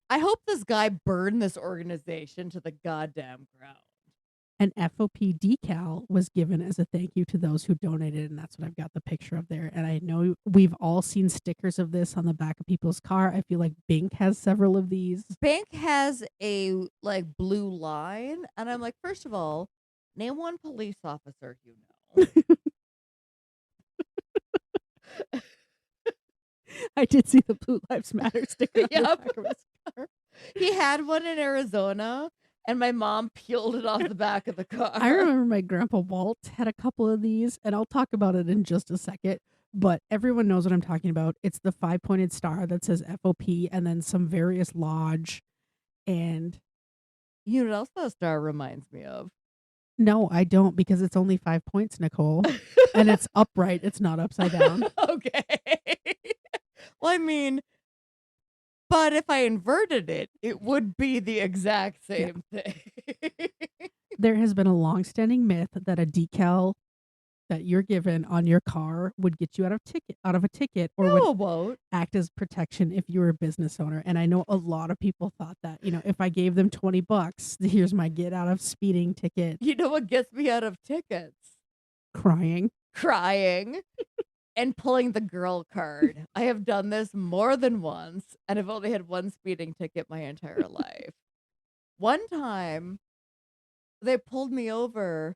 Speaker 1: I hope this guy burned this organization to the goddamn ground.
Speaker 2: An FOP decal was given as a thank you to those who donated, and that's what I've got the picture of there. And I know we've all seen stickers of this on the back of people's car. I feel like Bink has several of these.
Speaker 1: Bink has a like blue line, and I'm like, first of all, name one police officer you know.
Speaker 2: I did see the Blue Lives Matter sticker on the back of his car.
Speaker 1: He had one in Arizona, and my mom peeled it off the back of the car.
Speaker 2: I remember my grandpa Walt had a couple of these, and I'll talk about it in just a second, but everyone knows what I'm talking about. It's the 5-pointed star that says FOP and then some various lodge. And
Speaker 1: you know what else that star reminds me of?
Speaker 2: No, I don't because it's only 5 points, Nicole. And it's upright. It's not upside down.
Speaker 1: Okay. Well, I mean, but if I inverted it, it would be the exact
Speaker 2: Yeah.
Speaker 1: same thing.
Speaker 2: There has been a long-standing myth that a decal that you're given on your car would get you out of a ticket or would
Speaker 1: No, it won't.
Speaker 2: act as protection if you were a business owner. And I know a lot of people thought that, if I gave them $20, here's my get out of speeding ticket.
Speaker 1: You know what gets me out of tickets?
Speaker 2: Crying.
Speaker 1: And pulling the girl card. I have done this more than once, and I've only had one speeding ticket my entire life. One time, they pulled me over,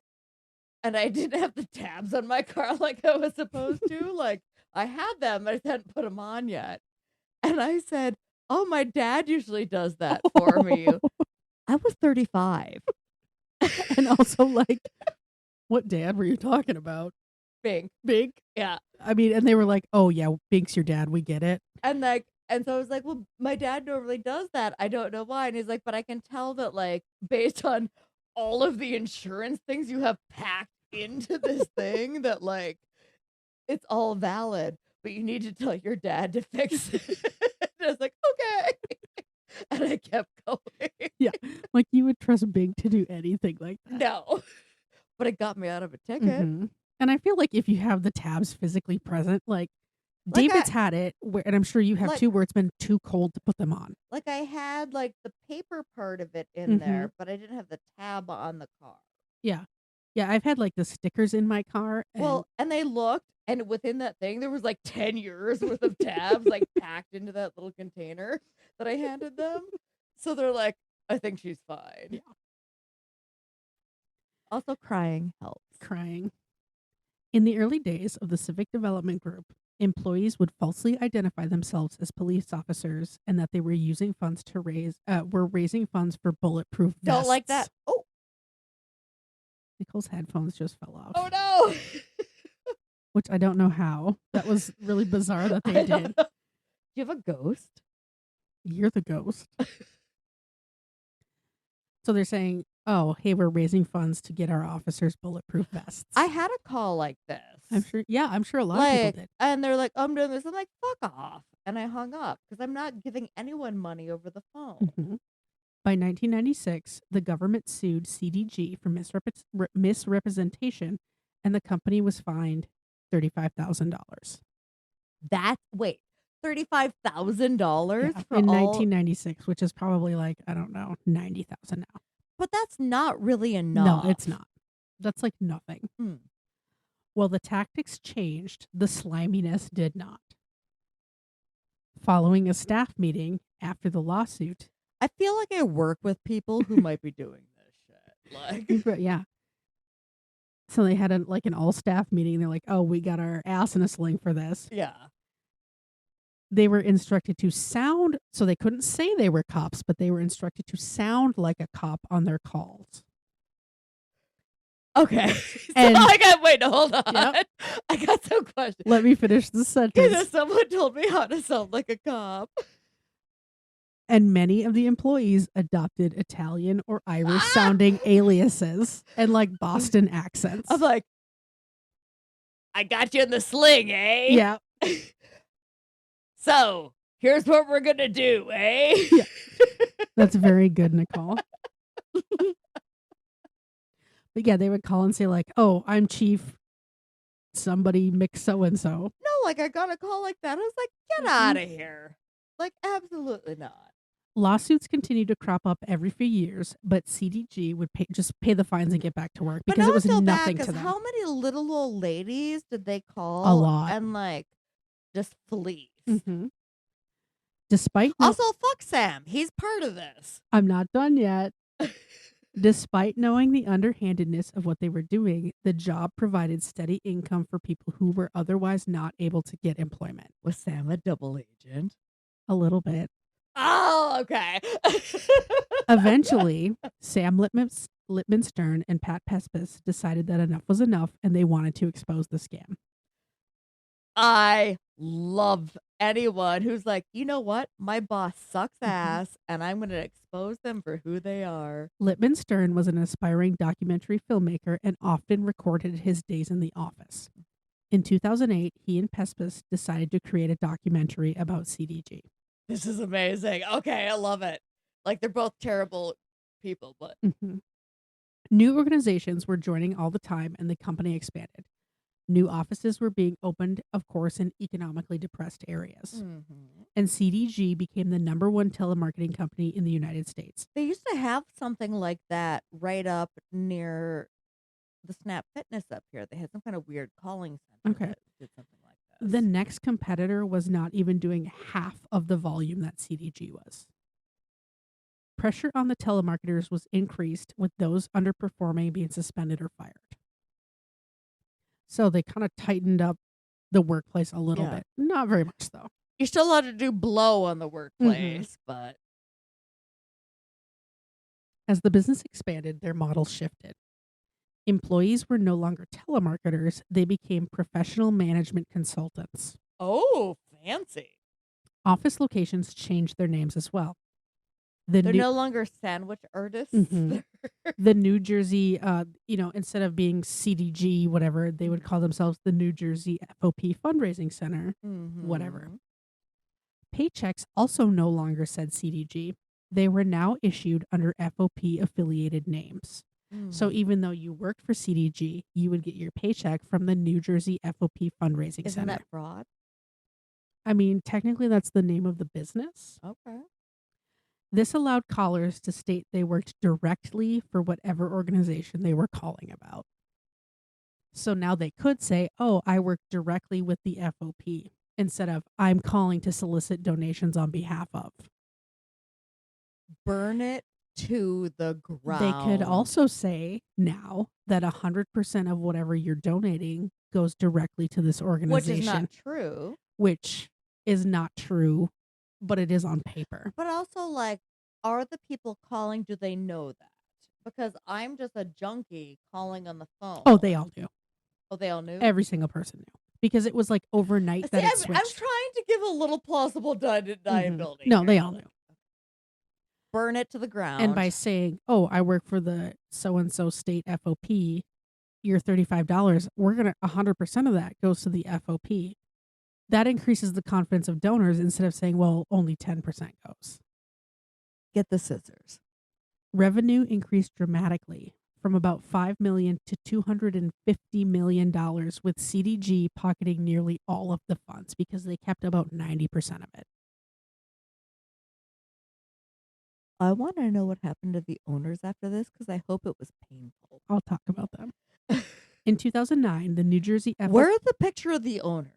Speaker 1: and I didn't have the tabs on my car like I was supposed to. Like, I had them, but I hadn't put them on yet. And I said, "Oh, my dad usually does that for me." I was 35.
Speaker 2: And also, like, what dad were you talking about?
Speaker 1: Bink. Yeah.
Speaker 2: I mean, and they were like, "Oh yeah, Bink's your dad. We get it."
Speaker 1: And so I was like, "Well, my dad normally does that. I don't know why." And he's like, "But I can tell that, like, based on all of the insurance things you have packed into this thing, that, like, it's all valid, but you need to tell your dad to fix it." And I was like, "Okay." And I kept going.
Speaker 2: Yeah, like you would trust Bink to do anything like that.
Speaker 1: No. But it got me out of a ticket.
Speaker 2: Mhm. And I feel like if you have the tabs physically present, like David's had it, and I'm sure you have too, where it's been too cold to put them on.
Speaker 1: Like, I had, like, the paper part of it in there, but I didn't have the tab on the car.
Speaker 2: Yeah. Yeah, I've had, like, the stickers in my car.
Speaker 1: Well, and they looked, and within that thing, there was, like, 10 years worth of tabs, like, packed into that little container that I handed them. So they're like, "I think she's fine."
Speaker 2: Yeah.
Speaker 1: Also, crying helps.
Speaker 2: Crying. In the early days of the Civic Development Group, employees would falsely identify themselves as police officers and that they were using funds to raising funds for bulletproof vests.
Speaker 1: Don't like that. Oh.
Speaker 2: Nicole's headphones just fell off.
Speaker 1: Oh, no.
Speaker 2: Which I don't know how. That was really bizarre that they did.
Speaker 1: Do you have a ghost?
Speaker 2: You're the ghost. So they're saying, "Oh, hey, we're raising funds to get our officers bulletproof vests."
Speaker 1: I had a call like this.
Speaker 2: I'm sure a lot of people did.
Speaker 1: And they're like, "I'm doing this." I'm like, "Fuck off." And I hung up because I'm not giving anyone money over the phone.
Speaker 2: Mhm. By 1996, the government sued CDG for misrepresentation, and the company was fined $35,000.
Speaker 1: Wait, $35,000
Speaker 2: In 1996, which is probably like, I don't know, 90,000 now.
Speaker 1: But that's not really enough.
Speaker 2: No, it's not. That's like nothing. Well, the tactics changed. The sliminess did not. Following a staff meeting after the lawsuit.
Speaker 1: I feel like I work with people who might be doing this shit. Like,
Speaker 2: yeah. So they had an all staff meeting. They're like, "Oh, we got our ass in a sling for this."
Speaker 1: Yeah.
Speaker 2: They were instructed to sound, so they couldn't say they were cops, but they were instructed to sound like a cop on their calls.
Speaker 1: Okay.
Speaker 2: And
Speaker 1: hold on.
Speaker 2: Yep.
Speaker 1: I got some questions.
Speaker 2: Let me finish the sentence.
Speaker 1: Someone told me how to sound like a cop.
Speaker 2: And many of the employees adopted Italian or Irish sounding aliases and like Boston accents.
Speaker 1: I'm like, "I got you in the sling, eh?"
Speaker 2: Yeah.
Speaker 1: So, here's what we're going to do, eh?
Speaker 2: Yeah. That's very good, Nicole. But yeah, they would call and say like, "Oh, I'm Chief somebody mix so-and-so."
Speaker 1: No, like, I got a call like that. I was like, "Get out of here." Like, absolutely not.
Speaker 2: Lawsuits continued to crop up every few years, but CDG would just pay the fines and get back to work because it was nothing to them.
Speaker 1: How many little old ladies did they call?
Speaker 2: A lot.
Speaker 1: And, like, just fleece.
Speaker 2: Mm-hmm. Despite
Speaker 1: also, fuck Sam. He's part of this.
Speaker 2: I'm not done yet. Despite knowing the underhandedness of what they were doing, the job provided steady income for people who were otherwise not able to get employment.
Speaker 1: Was Sam a double agent?
Speaker 2: A little bit.
Speaker 1: Oh, okay.
Speaker 2: Eventually, Sam Lipman-Stern and Pat Pespas decided that enough was enough and they wanted to expose the scam.
Speaker 1: I love anyone who's like, you know what? My boss sucks ass, and I'm going to expose them for who they are.
Speaker 2: Lipman-Stern was an aspiring documentary filmmaker and often recorded his days in the office. In 2008, he and Pespas decided to create a documentary about CDG.
Speaker 1: This is amazing. Okay, I love it. Like, they're both terrible people, but
Speaker 2: New organizations were joining all the time and the company expanded. New offices were being opened, of course, in economically depressed areas. And CDG became the #1 telemarketing company in the United States.
Speaker 1: they used to have something like that right up near the Snap Fitness up here. They had some kind of weird calling center
Speaker 2: Okay.
Speaker 1: that did something like this.
Speaker 2: The next competitor was not even doing half of the volume that CDG was. Pressure on the telemarketers was increased, with those underperforming being suspended or fired. So they kind of tightened up the workplace a little
Speaker 1: Yeah.
Speaker 2: bit. Not very much, though.
Speaker 1: You're still allowed to do blow on the workplace, but
Speaker 2: As the business expanded, their model shifted. Employees were no longer telemarketers, they became professional management consultants.
Speaker 1: oh, fancy.
Speaker 2: Office locations changed their names as well.
Speaker 1: They're no longer sandwich artists.
Speaker 2: Mhm. The New Jersey, instead of being CDG, whatever, they would call themselves the New Jersey FOP Fundraising Center, whatever. Paychecks also no longer said CDG. They were now issued under FOP affiliated names. So even though you worked for CDG, you would get your paycheck from the New Jersey FOP Fundraising
Speaker 1: Isn't
Speaker 2: Center.
Speaker 1: that fraud?
Speaker 2: I mean, technically that's the name of the business.
Speaker 1: Okay.
Speaker 2: This allowed callers to state they worked directly for whatever organization they were calling about. So now they could say, oh, I work directly with the FOP, instead of I'm calling to solicit donations on behalf of.
Speaker 1: Burn it to the ground.
Speaker 2: They could also say now that 100% of whatever you're donating goes directly to this organization.
Speaker 1: Which is not true.
Speaker 2: Which is not true, but it is on paper.
Speaker 1: But also, like, are the people calling, do they know that? Because I'm just a junkie calling on the phone.
Speaker 2: Oh, they all knew.
Speaker 1: Oh, they all knew?
Speaker 2: Every single person knew. Because it was like overnight that it switched.
Speaker 1: I'm trying to give a little plausible deniability.
Speaker 2: No,
Speaker 1: here.
Speaker 2: they all knew.
Speaker 1: Burn it to the ground.
Speaker 2: And by saying, oh, I work for the so-and-so state FOP, your $35, we're going to, 100% of that goes to the FOP. That increases the confidence of donors instead of saying, well, only 10% goes.
Speaker 1: Get the scissors.
Speaker 2: Revenue increased dramatically from about $5 million to $250 million, with CDG pocketing nearly all of the funds because they kept about 90% of it.
Speaker 1: I want to know what happened to the owners after this because I hope it was painful.
Speaker 2: I'll talk about them. In 2009, the New Jersey FOP...
Speaker 1: Where's the picture of the owners?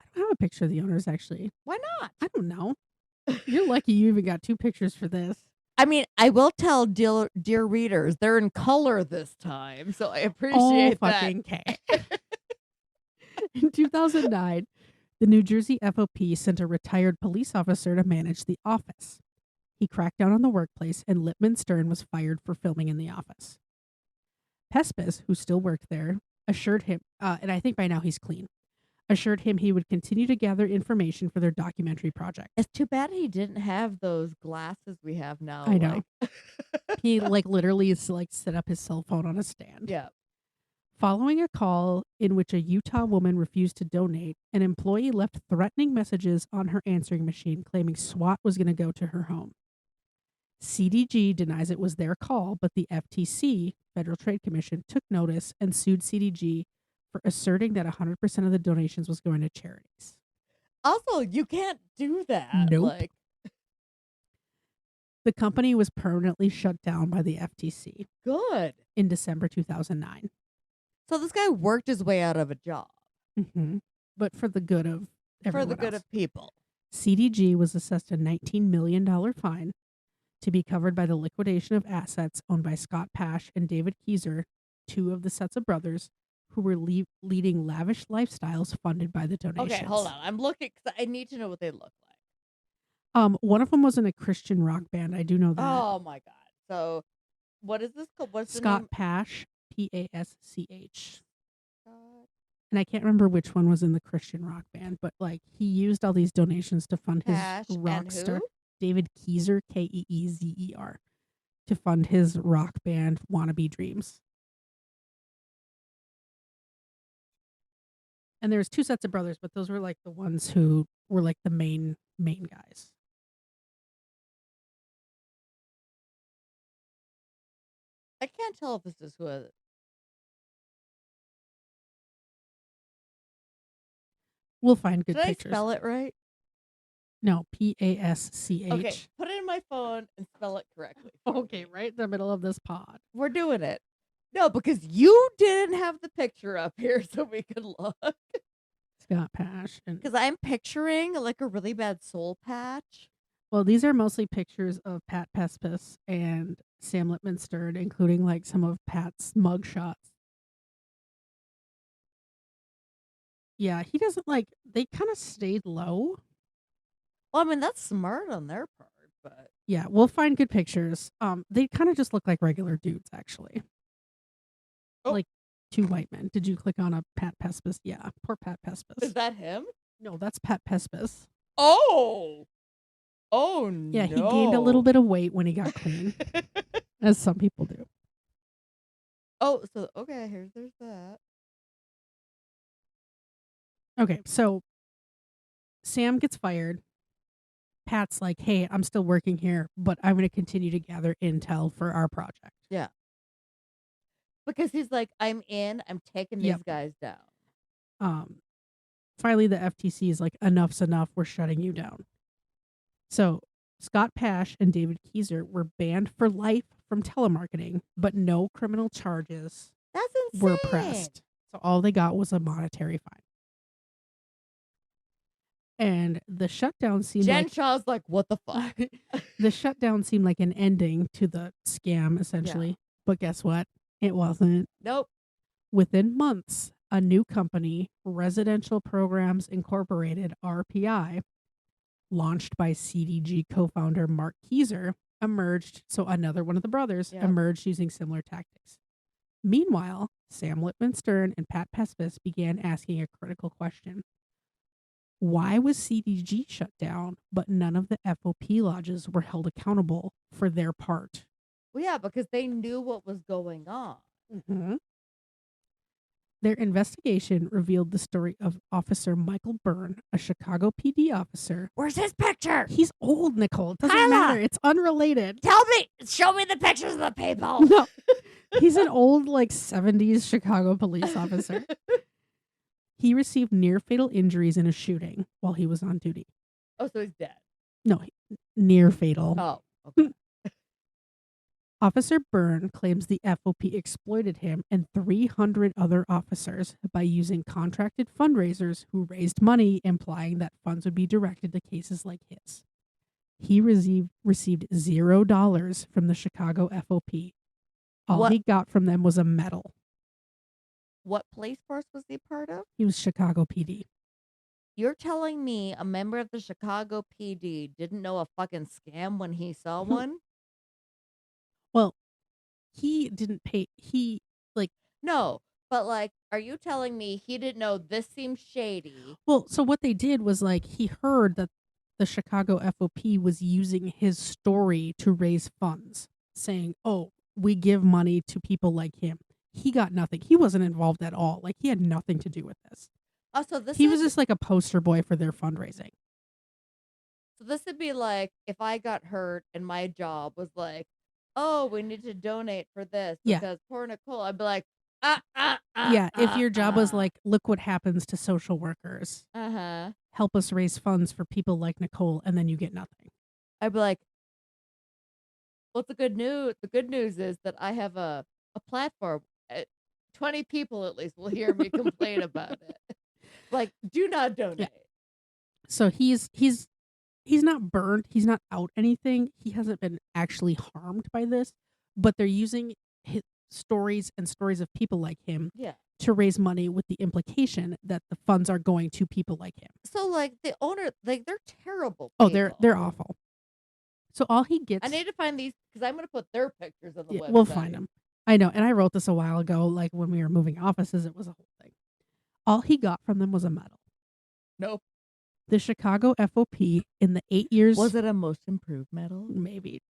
Speaker 2: I don't have a picture of the owners, actually.
Speaker 1: Why not?
Speaker 2: I don't know. You're lucky you even got 2 pictures for this.
Speaker 1: I mean, I will tell dear readers, they're in color this time, so I appreciate that.
Speaker 2: Fucking K. In 2009, the New Jersey FOP sent a retired police officer to manage the office. He cracked down on the workplace, and Lipman-Stern was fired for filming in the office. Pespas, who still worked there, assured him, and I think by now he's clean, assured him he would continue to gather information for their documentary project.
Speaker 1: It's too bad he didn't have those glasses we have now.
Speaker 2: I know. He literally is set up his cell phone on a stand.
Speaker 1: Yeah.
Speaker 2: Following a call in which a Utah woman refused to donate, an employee left threatening messages on her answering machine claiming SWAT was going to go to her home. CDG denies it was their call, but the FTC, Federal Trade Commission, took notice and sued CDG for asserting that 100% of the donations was going to charities.
Speaker 1: Also, you can't do that.
Speaker 2: Nope. The company was permanently shut down by the FTC.
Speaker 1: Good.
Speaker 2: In December 2009.
Speaker 1: So this guy worked his way out of a job.
Speaker 2: Mm-hmm. But for the good of everyone
Speaker 1: For the good
Speaker 2: else.
Speaker 1: of people.
Speaker 2: CDG was assessed a $19 million fine to be covered by the liquidation of assets owned by Scott Pash and David Keyser, 2 of the sets of brothers who were leading lavish lifestyles funded by the donations.
Speaker 1: Okay, hold on. I'm looking because I need to know what they look
Speaker 2: like. One of them was in a Christian rock band. I do know that.
Speaker 1: Oh my God. So what is this called? What's
Speaker 2: Scott
Speaker 1: the name?
Speaker 2: Pash, Pasch. and I can't remember which one was in the Christian rock band, but like he used all these donations to fund his
Speaker 1: Cash
Speaker 2: rock
Speaker 1: and
Speaker 2: star,
Speaker 1: who?
Speaker 2: David Keezer, Keezer, to fund his rock band Wannabe Dreams. And there's two sets of brothers, but those were like the ones who were like the main guys.
Speaker 1: I can't tell if this is who.
Speaker 2: We'll find good
Speaker 1: Did I
Speaker 2: pictures.
Speaker 1: spell it right?
Speaker 2: No, Pasch.
Speaker 1: Okay, put it in my phone and spell it correctly.
Speaker 2: Okay, right in the middle of this pod.
Speaker 1: We're doing it. No, because you didn't have the picture up here so we could look.
Speaker 2: Scott Pasch.
Speaker 1: Because I'm picturing like a really bad soul patch.
Speaker 2: Well, these are mostly pictures of Pat Pespas and Sam Lipman-Stern, including like some of Pat's mug shots. Yeah, he doesn't like, they kind of stayed low.
Speaker 1: Well, I mean, that's smart on their part, but.
Speaker 2: Yeah, we'll find good pictures. They kind of just look like regular dudes, actually.
Speaker 1: Oh.
Speaker 2: Like two white men. Did you click on a Pat Pespas? Yeah, poor Pat Pespas.
Speaker 1: Is that him?
Speaker 2: No, that's Pat Pespas.
Speaker 1: Oh! Oh, no.
Speaker 2: Yeah, he gained a little bit of weight when he got clean, as some people do.
Speaker 1: Oh, so, okay, there's that.
Speaker 2: Okay, so Sam gets fired. Pat's like, hey, I'm still working here, but I'm going to continue to gather intel for our project.
Speaker 1: Yeah. Because he's like, I'm taking these guys down.
Speaker 2: Finally, the FTC is like, enough's enough. We're shutting you down. So Scott Pasch and David Keezer were banned for life from telemarketing, but no criminal charges
Speaker 1: That's insane.
Speaker 2: were pressed. So all they got was a monetary fine. And the shutdown seemed
Speaker 1: Jen
Speaker 2: like...
Speaker 1: Shaw's like, what the fuck?
Speaker 2: The shutdown seemed like an ending to the scam, essentially. Yeah. But guess what? It wasn't.
Speaker 1: Nope.
Speaker 2: Within months, a new company, Residential Programs Incorporated, RPI, launched by CDG co-founder Mark Keezer, emerged. So another one of the brothers emerged using similar tactics. Meanwhile, Sam Lipman-Stern and Pat Pespas began asking a critical question. Why was CDG shut down, but none of the FOP lodges were held accountable for their part?
Speaker 1: Well, yeah, because they knew what was going on.
Speaker 2: Mm-hmm. Their investigation revealed the story of Officer Michael Byrne, a Chicago PD officer.
Speaker 1: Where's his picture?
Speaker 2: He's old, Nicole. It doesn't matter. It's unrelated.
Speaker 1: Show me the pictures of the people.
Speaker 2: No, he's an old, like, 70s Chicago police officer. He received near-fatal injuries in a shooting while he was on duty.
Speaker 1: Oh, so he's dead.
Speaker 2: No, near-fatal.
Speaker 1: Oh, okay.
Speaker 2: Officer Byrne claims the FOP exploited him and 300 other officers by using contracted fundraisers who raised money, implying that funds would be directed to cases like his. He received $0 from the Chicago FOP. All he got from them was a medal.
Speaker 1: What police force was he part of?
Speaker 2: He was Chicago PD.
Speaker 1: You're telling me a member of the Chicago PD didn't know a fucking scam when he saw one?
Speaker 2: Well, he didn't pay.
Speaker 1: No, but like, are you telling me he didn't know this seems shady?
Speaker 2: Well, so what they did was like, he heard that the Chicago FOP was using his story to raise funds, saying, oh, we give money to people like him. He got nothing. He wasn't involved at all. Like, he had nothing to do with this.
Speaker 1: Oh, so
Speaker 2: he was just like a poster boy for their fundraising.
Speaker 1: So this would be like if I got hurt and my job was like, oh, we need to donate for this because poor Nicole. I'd be like,
Speaker 2: if your job was like, look what happens to social workers. Help us raise funds for people like Nicole, and then you get nothing.
Speaker 1: I'd be like, what's the good news? The good news is that I have a platform. 20 people at least will hear me complain about it. Like, do not donate.
Speaker 2: Yeah. So he's not burned. He's not out anything. He hasn't been actually harmed by this, but they're using his stories and stories of people like him to raise money with the implication that the funds are going to people like him.
Speaker 1: So like the owner, like they're terrible
Speaker 2: people.
Speaker 1: Oh,
Speaker 2: they're awful. So all he gets...
Speaker 1: I need to find these because I'm going to put their pictures on the website.
Speaker 2: We'll find them. I know. And I wrote this a while ago, like when we were moving offices, it was a whole thing. All he got from them was a medal.
Speaker 1: Nope.
Speaker 2: The Chicago FOP in the 8 years...
Speaker 1: Was it a most improved medal?
Speaker 2: Maybe.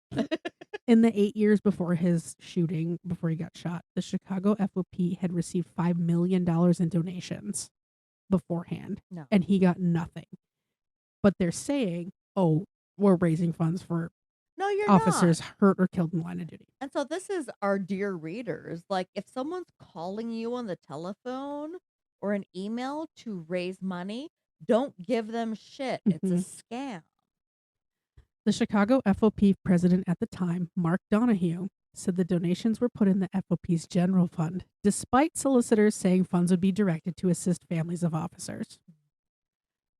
Speaker 2: In the 8 years before his shooting, before he got shot, the Chicago FOP had received $5 million in donations beforehand.
Speaker 1: No.
Speaker 2: And he got nothing. But they're saying, oh, we're raising funds for
Speaker 1: No, you're
Speaker 2: officers
Speaker 1: not.
Speaker 2: hurt or killed in line of duty.
Speaker 1: And so this is our dear readers. Like, if someone's calling you on the telephone or an email to raise money, don't give them shit. It's a scam.
Speaker 2: The Chicago FOP president at the time, Mark Donahue, said the donations were put in the FOP's general fund, despite solicitors saying funds would be directed to assist families of officers.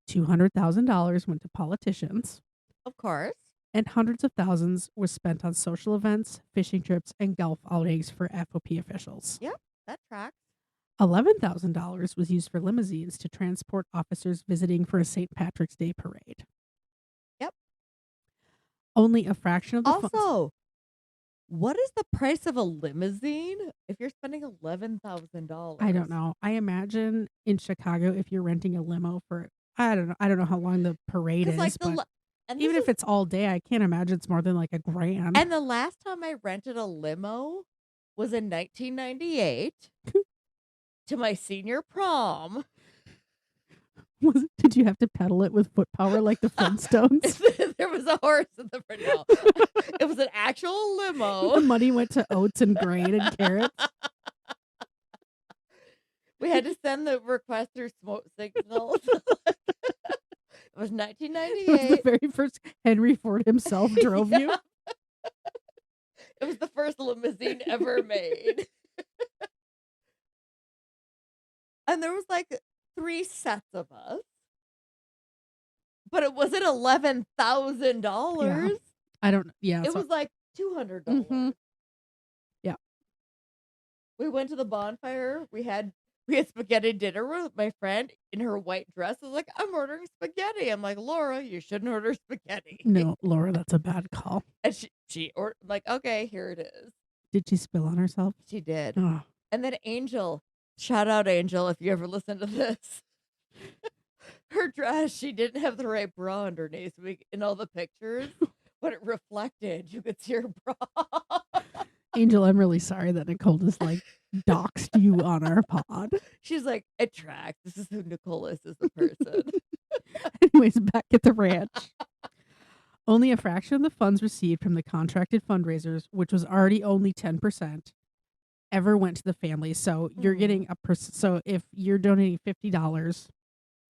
Speaker 2: $200,000 went to politicians.
Speaker 1: Of course.
Speaker 2: And hundreds of thousands was spent on social events, fishing trips, and golf outings for FOP officials.
Speaker 1: Yep, that tracks.
Speaker 2: $11,000 was used for limousines to transport officers visiting for a St. Patrick's Day parade.
Speaker 1: Yep.
Speaker 2: Only a fraction of the funds.
Speaker 1: Also, what is the price of a limousine if you're spending $11,000?
Speaker 2: I don't know. I imagine in Chicago, if you're renting a limo for, I don't know how long the parade is,
Speaker 1: like
Speaker 2: but even if it's all day, I can't imagine it's more than like $1,000.
Speaker 1: And the last time I rented a limo was in 1998 to my senior prom.
Speaker 2: Did you have to pedal it with foot power like the Flintstones?
Speaker 1: There was a horse in the front. No, it was an actual limo.
Speaker 2: The money went to oats and grain and carrots.
Speaker 1: We had to send the requester smoke signals. It was 1998.
Speaker 2: It was the very first Henry Ford himself drove you.
Speaker 1: It was the first limousine ever made. And there was like 3 sets of us. But it wasn't $11,000.
Speaker 2: I don't know. Yeah.
Speaker 1: It was like $200.
Speaker 2: Mm-hmm. Yeah.
Speaker 1: We went to the bonfire. We had spaghetti dinner with my friend in her white dress. I was like, I'm ordering spaghetti. I'm like, Laura, you shouldn't order spaghetti.
Speaker 2: No, Laura, that's a bad call.
Speaker 1: And she ordered, like, okay, here it is.
Speaker 2: Did she spill on herself?
Speaker 1: She did.
Speaker 2: Oh.
Speaker 1: And then Angel, shout out Angel if you ever listen to this. Her dress, she didn't have the right bra underneath. In all the pictures, but it reflected. You could see her bra.
Speaker 2: Angel, I'm really sorry that Nicole just like doxed you on our pod.
Speaker 1: She's like, it tracks. This is who Nicole is as a person.
Speaker 2: Anyways, back at the ranch. Only a fraction of the funds received from the contracted fundraisers, which was already only 10%, ever went to the family. So you're getting so if you're donating $50,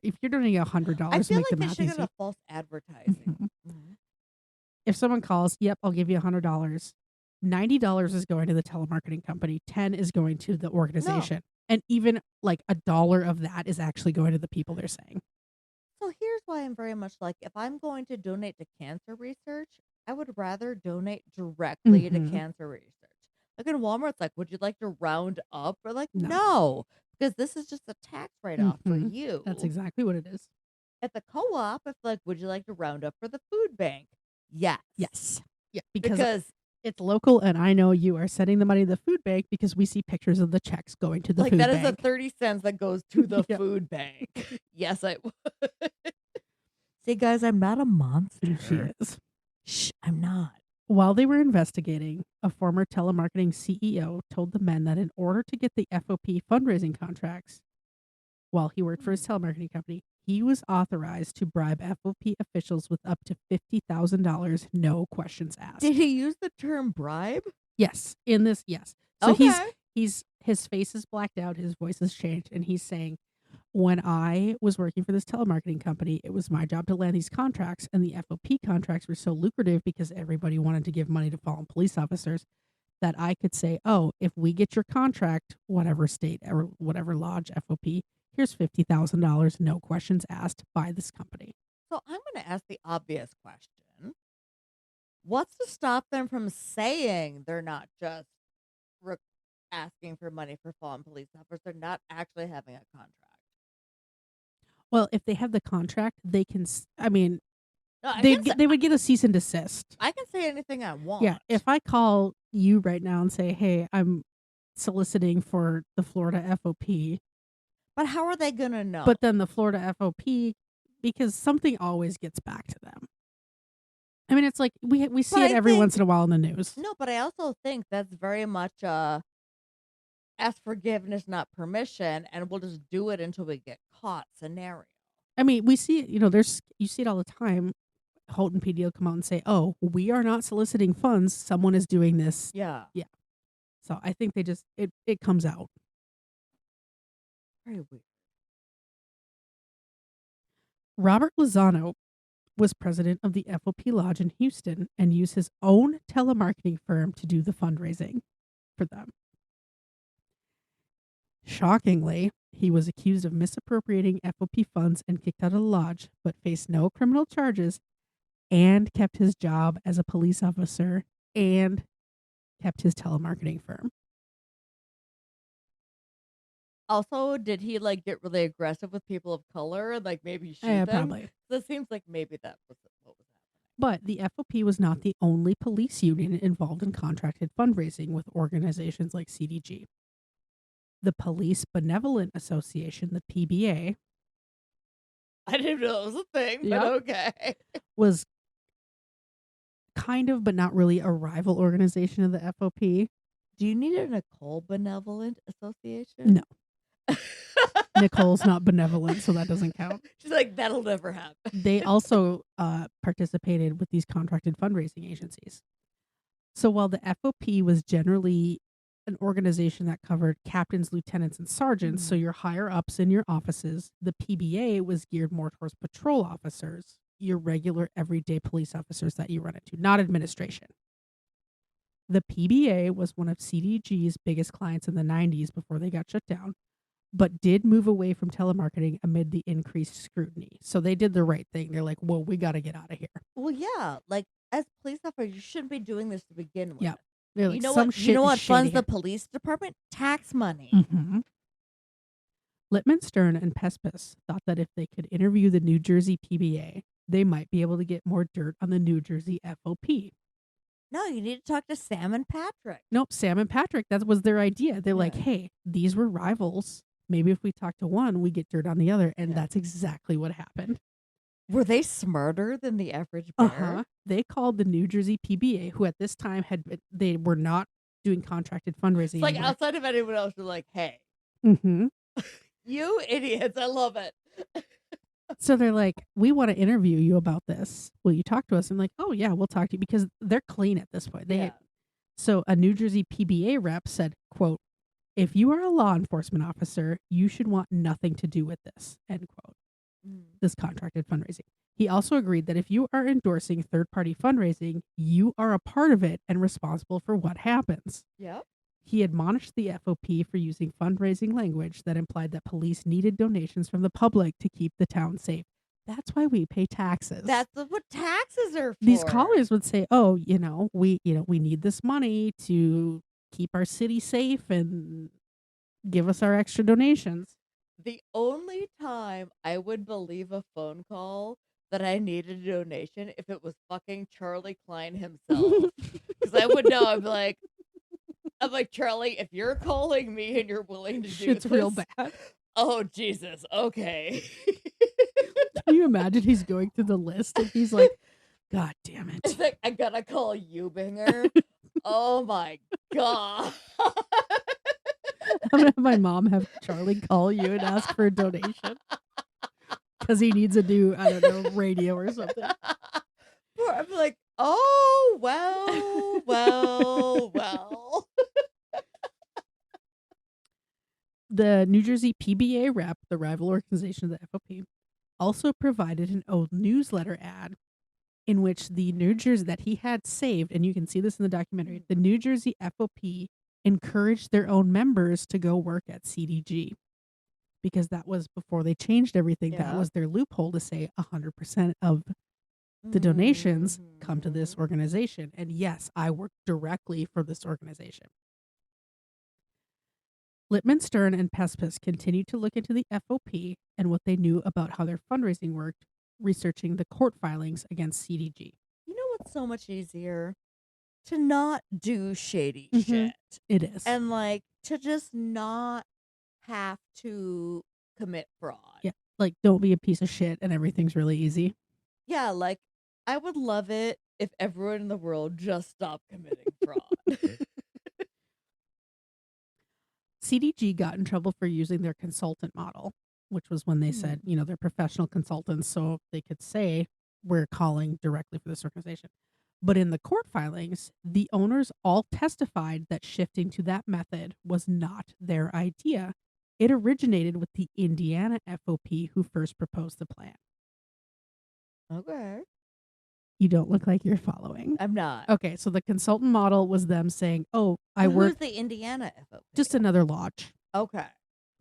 Speaker 2: if you're donating $100,
Speaker 1: I feel
Speaker 2: make
Speaker 1: like
Speaker 2: the
Speaker 1: they
Speaker 2: math
Speaker 1: should
Speaker 2: easy.
Speaker 1: get a false advertising.
Speaker 2: Mm-hmm. If someone calls, yep, I'll give you $100. $90 is going to the telemarketing company. 10 is going to the organization. No. And even like $1 of that is actually going to the people they're saying.
Speaker 1: So here's why I'm very much like, if I'm going to donate to cancer research, I would rather donate directly to cancer research. Like in Walmart, it's like, would you like to round up? We're like, no, because this is just a tax write-off for you.
Speaker 2: That's exactly what it is.
Speaker 1: At the co-op, it's like, would you like to round up for the food bank? Yes.
Speaker 2: Yes. Yeah, because it's local, and I know you are sending the money to the food bank because we see pictures of the checks going to the food bank.
Speaker 1: Like, that is the 30 cents that goes to the food bank. Yes, I would. See, guys, I'm not a monster.
Speaker 2: She is.
Speaker 1: Shh, I'm not.
Speaker 2: While they were investigating, a former telemarketing CEO told the men that in order to get the FOP fundraising contracts, while he worked for his telemarketing company, he was authorized to bribe FOP officials with up to $50,000, no questions asked.
Speaker 1: Did he use the term bribe?
Speaker 2: Yes. In this, yes. So
Speaker 1: okay.
Speaker 2: his face is blacked out, his voice has changed, and he's saying, when I was working for this telemarketing company, it was my job to land these contracts, and the FOP contracts were so lucrative because everybody wanted to give money to fallen police officers that I could say, oh, if we get your contract, whatever state or whatever lodge FOP, here's $50,000, no questions asked by this company.
Speaker 1: So I'm going to ask the obvious question. What's to stop them from saying they're not just asking for money for fallen police officers? They're not actually having a contract.
Speaker 2: Well, if they have the contract, they can, they would get a cease and desist.
Speaker 1: I can say anything I want.
Speaker 2: Yeah. If I call you right now and say, hey, I'm soliciting for the Florida FOP.
Speaker 1: But how are they gonna know?
Speaker 2: But then the Florida FOP, because something always gets back to them. I mean, it's like we see it every once in a while in the news.
Speaker 1: No, but I also think that's very much ask forgiveness, not permission, and we'll just do it until we get caught scenario.
Speaker 2: I mean, we see it, you see it all the time. Houghton PD will come out and say, "Oh, we are not soliciting funds. Someone is doing this."
Speaker 1: Yeah.
Speaker 2: Yeah. So I think they just it comes out.
Speaker 1: Very weird.
Speaker 2: Robert Lozano was president of the FOP Lodge in Houston and used his own telemarketing firm to do the fundraising for them. Shockingly, he was accused of misappropriating FOP funds and kicked out of the lodge, but faced no criminal charges and kept his job as a police officer and kept his telemarketing firm.
Speaker 1: Also, did he get really aggressive with people of color and maybe shoot them?
Speaker 2: Probably.
Speaker 1: So it seems like maybe that was what was happening.
Speaker 2: But the FOP was not the only police union involved in contracted fundraising with organizations like CDG. The Police Benevolent Association, the PBA,
Speaker 1: I didn't know it was a thing,
Speaker 2: Yep.
Speaker 1: but okay.
Speaker 2: was kind of, but not really, a rival organization of the FOP.
Speaker 1: Do you need a Nicole Benevolent Association?
Speaker 2: No. Nicole's not benevolent, so that doesn't count.
Speaker 1: She's like, that'll never happen.
Speaker 2: They also participated with these contracted fundraising agencies. So while the FOP was generally an organization that covered captains, lieutenants, and sergeants, so your higher ups in your offices, the PBA was geared more towards patrol officers, your regular everyday police officers that you run into, not administration. The PBA was one of CDG's biggest clients in the 90s before they got shut down, but did move away from telemarketing amid the increased scrutiny. So they did the right thing. They're like, well, we got to get out of here.
Speaker 1: Well, yeah. As police officers, you shouldn't be doing this to begin with.
Speaker 2: Yeah. They're like,
Speaker 1: You know
Speaker 2: some
Speaker 1: what?
Speaker 2: shit
Speaker 1: You know
Speaker 2: is
Speaker 1: what funds
Speaker 2: shady
Speaker 1: the
Speaker 2: here.
Speaker 1: police department? Tax money.
Speaker 2: Mm-hmm. Lipman-Stern and Pespas thought that if they could interview the New Jersey PBA, they might be able to get more dirt on the New Jersey FOP.
Speaker 1: No, you need to talk to Sam and Patrick.
Speaker 2: Nope, Sam and Patrick, that was their idea. They're like,
Speaker 1: Yeah.
Speaker 2: hey, these were rivals. Maybe if we talk to one, we get dirt on the other. And
Speaker 1: Yeah.
Speaker 2: that's exactly what happened.
Speaker 1: Were they smarter than the average bear?
Speaker 2: They called the New Jersey PBA, who at this time they were not doing contracted fundraising.
Speaker 1: It's like
Speaker 2: anymore.
Speaker 1: outside of anyone else, you're like, hey,
Speaker 2: Mm-hmm.
Speaker 1: you idiots, I love it.
Speaker 2: So they're like, we want to interview you about this. Will you talk to us? I'm like, oh yeah, we'll talk to you, because they're clean at this point.
Speaker 1: Yeah.
Speaker 2: So a New Jersey PBA rep said, quote, if you are a law enforcement officer, you should want nothing to do with this, end quote. This contracted fundraising. He also agreed that if you are endorsing third-party fundraising, you are a part of it and responsible for what happens.
Speaker 1: Yep.
Speaker 2: He admonished the FOP for using fundraising language that implied that police needed donations from the public to keep the town safe. That's why we pay taxes.
Speaker 1: That's what taxes are for.
Speaker 2: These callers would say, "Oh, we need this money to keep our city safe and give us our extra donations."
Speaker 1: The only time I would believe a phone call that I needed a donation if it was fucking Charlie Klein himself. Because I would know. I'm like, Charlie, if you're calling me and you're willing to do
Speaker 2: Shit's
Speaker 1: this,
Speaker 2: real bad.
Speaker 1: Oh, Jesus. Okay.
Speaker 2: Can you imagine he's going through the list and he's like, God damn it.
Speaker 1: It's like, I gotta call you, Binger. Oh my God.
Speaker 2: I'm going to have my mom have Charlie call you and ask for a donation. Because he needs a new, I don't know, radio or something.
Speaker 1: I'm like, oh, well.
Speaker 2: The New Jersey PBA rep, the rival organization of the FOP, also provided an old newsletter ad in which the New Jersey that he had saved, and you can see this in the documentary, the New Jersey FOP encouraged their own members to go work at CDG, because that was before they changed everything.
Speaker 1: Yeah.
Speaker 2: That was their loophole to say 100% of the donations come to this organization. And yes, I work directly for this organization. Lipman-Stern and Pespas continued to look into the FOP and what they knew about how their fundraising worked, researching the court filings against CDG.
Speaker 1: You know what's so much easier? To not do shady
Speaker 2: Mhm.
Speaker 1: shit.
Speaker 2: It is.
Speaker 1: And to just not have to commit fraud.
Speaker 2: Yeah. Like, don't be a piece of shit and everything's really easy.
Speaker 1: Yeah, like, I would love it if everyone in the world just stopped committing fraud.
Speaker 2: CDG got in trouble for using their consultant model, which was when they said, they're professional consultants, so they could say, we're calling directly for this organization. But in the court filings, the owners all testified that shifting to that method was not their idea. It originated with the Indiana FOP who first proposed the plan.
Speaker 1: Okay.
Speaker 2: You don't look like you're following.
Speaker 1: I'm not.
Speaker 2: Okay, so the consultant model was them saying, oh, I
Speaker 1: Who's
Speaker 2: work
Speaker 1: the Indiana FOP?
Speaker 2: just another lodge.
Speaker 1: Okay.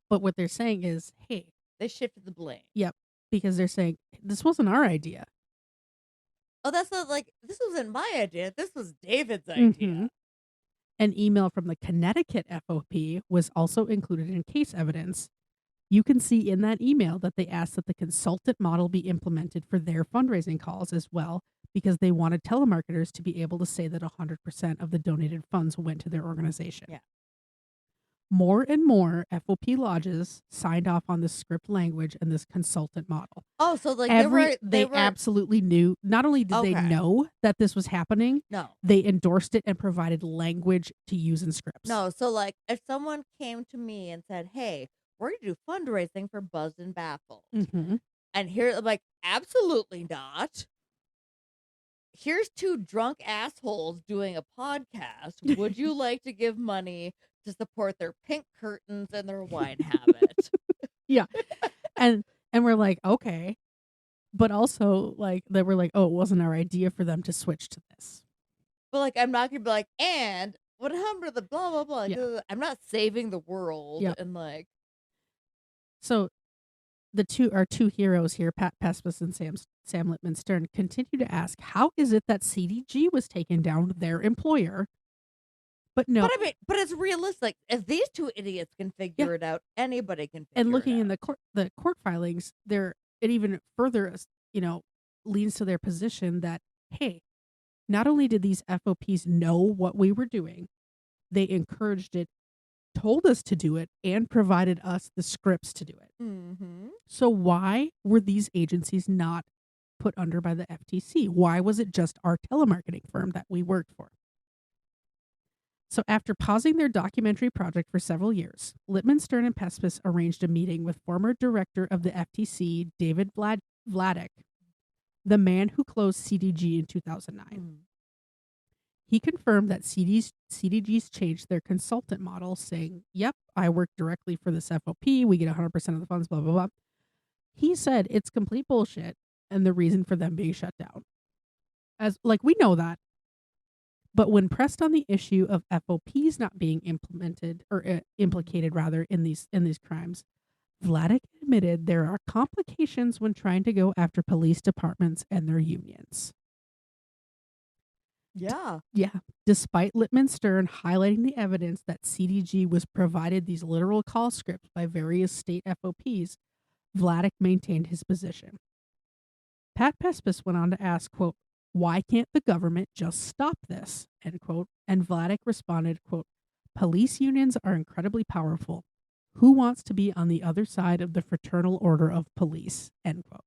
Speaker 2: But what they're saying is, hey,
Speaker 1: They shifted the blame.
Speaker 2: yep, because they're saying, this wasn't our idea.
Speaker 1: Oh, that's not like, this wasn't my idea. This was David's idea.
Speaker 2: An email from the Connecticut FOP was also included in case evidence. You can see in that email that they asked that the consultant model be implemented for their fundraising calls as well, because they wanted telemarketers to be able to say that 100% of the donated funds went to their organization.
Speaker 1: Yeah.
Speaker 2: More and more FOP lodges signed off on this script language and this consultant model.
Speaker 1: Oh, so like
Speaker 2: they were absolutely knew. Not only did they know that this was happening, they endorsed it and provided language to use in scripts.
Speaker 1: No, so like if someone came to me and said, "Hey, we're gonna do fundraising for Buzzed and Baffled," and here I'm like, absolutely not. Here's two drunk assholes doing a podcast. Would you like to give money to support their pink curtains and their wine habit?
Speaker 2: Yeah. And we're like, okay. But also, like, they were like, oh, it wasn't our idea for them to switch to this.
Speaker 1: But like, I'm not gonna be like, and what happened to the blah blah blah?
Speaker 2: Yeah.
Speaker 1: I'm not saving the world.
Speaker 2: Yep.
Speaker 1: And like,
Speaker 2: so our two heroes here, Pat Pespas and Sam Lipman-Stern, continue to ask, how is it that CDG was taken down with their employer? But no.
Speaker 1: But I mean, but it's realistic. If these two idiots can figure it out, anybody can figure it out.
Speaker 2: And looking in the court filings, it even further, leans to their position that, hey, not only did these FOPs know what we were doing, they encouraged it, told us to do it, and provided us the scripts to do it. So why were these agencies not put under by the FTC? Why was it just our telemarketing firm that we worked for? So after pausing their documentary project for several years, Lipman-Stern and Pespas arranged a meeting with former director of the FTC, David Vladeck, the man who closed CDG in 2009. He confirmed that CDG's changed their consultant model, saying, yep, I work directly for this FOP. We get 100% of the funds, blah, blah, blah. He said it's complete bullshit and the reason for them being shut down. We know that. But when pressed on the issue of FOPs not being implicated in these crimes, Vladeck admitted there are complications when trying to go after police departments and their unions.
Speaker 1: Yeah.
Speaker 2: Despite Lipman-Stern highlighting the evidence that CDG was provided these literal call scripts by various state FOPs, Vladeck maintained his position. Pat Pespas went on to ask, quote, why can't the government just stop this? End quote. And Vladeck responded, quote, police unions are incredibly powerful. Who wants to be on the other side of the fraternal order of police? End quote.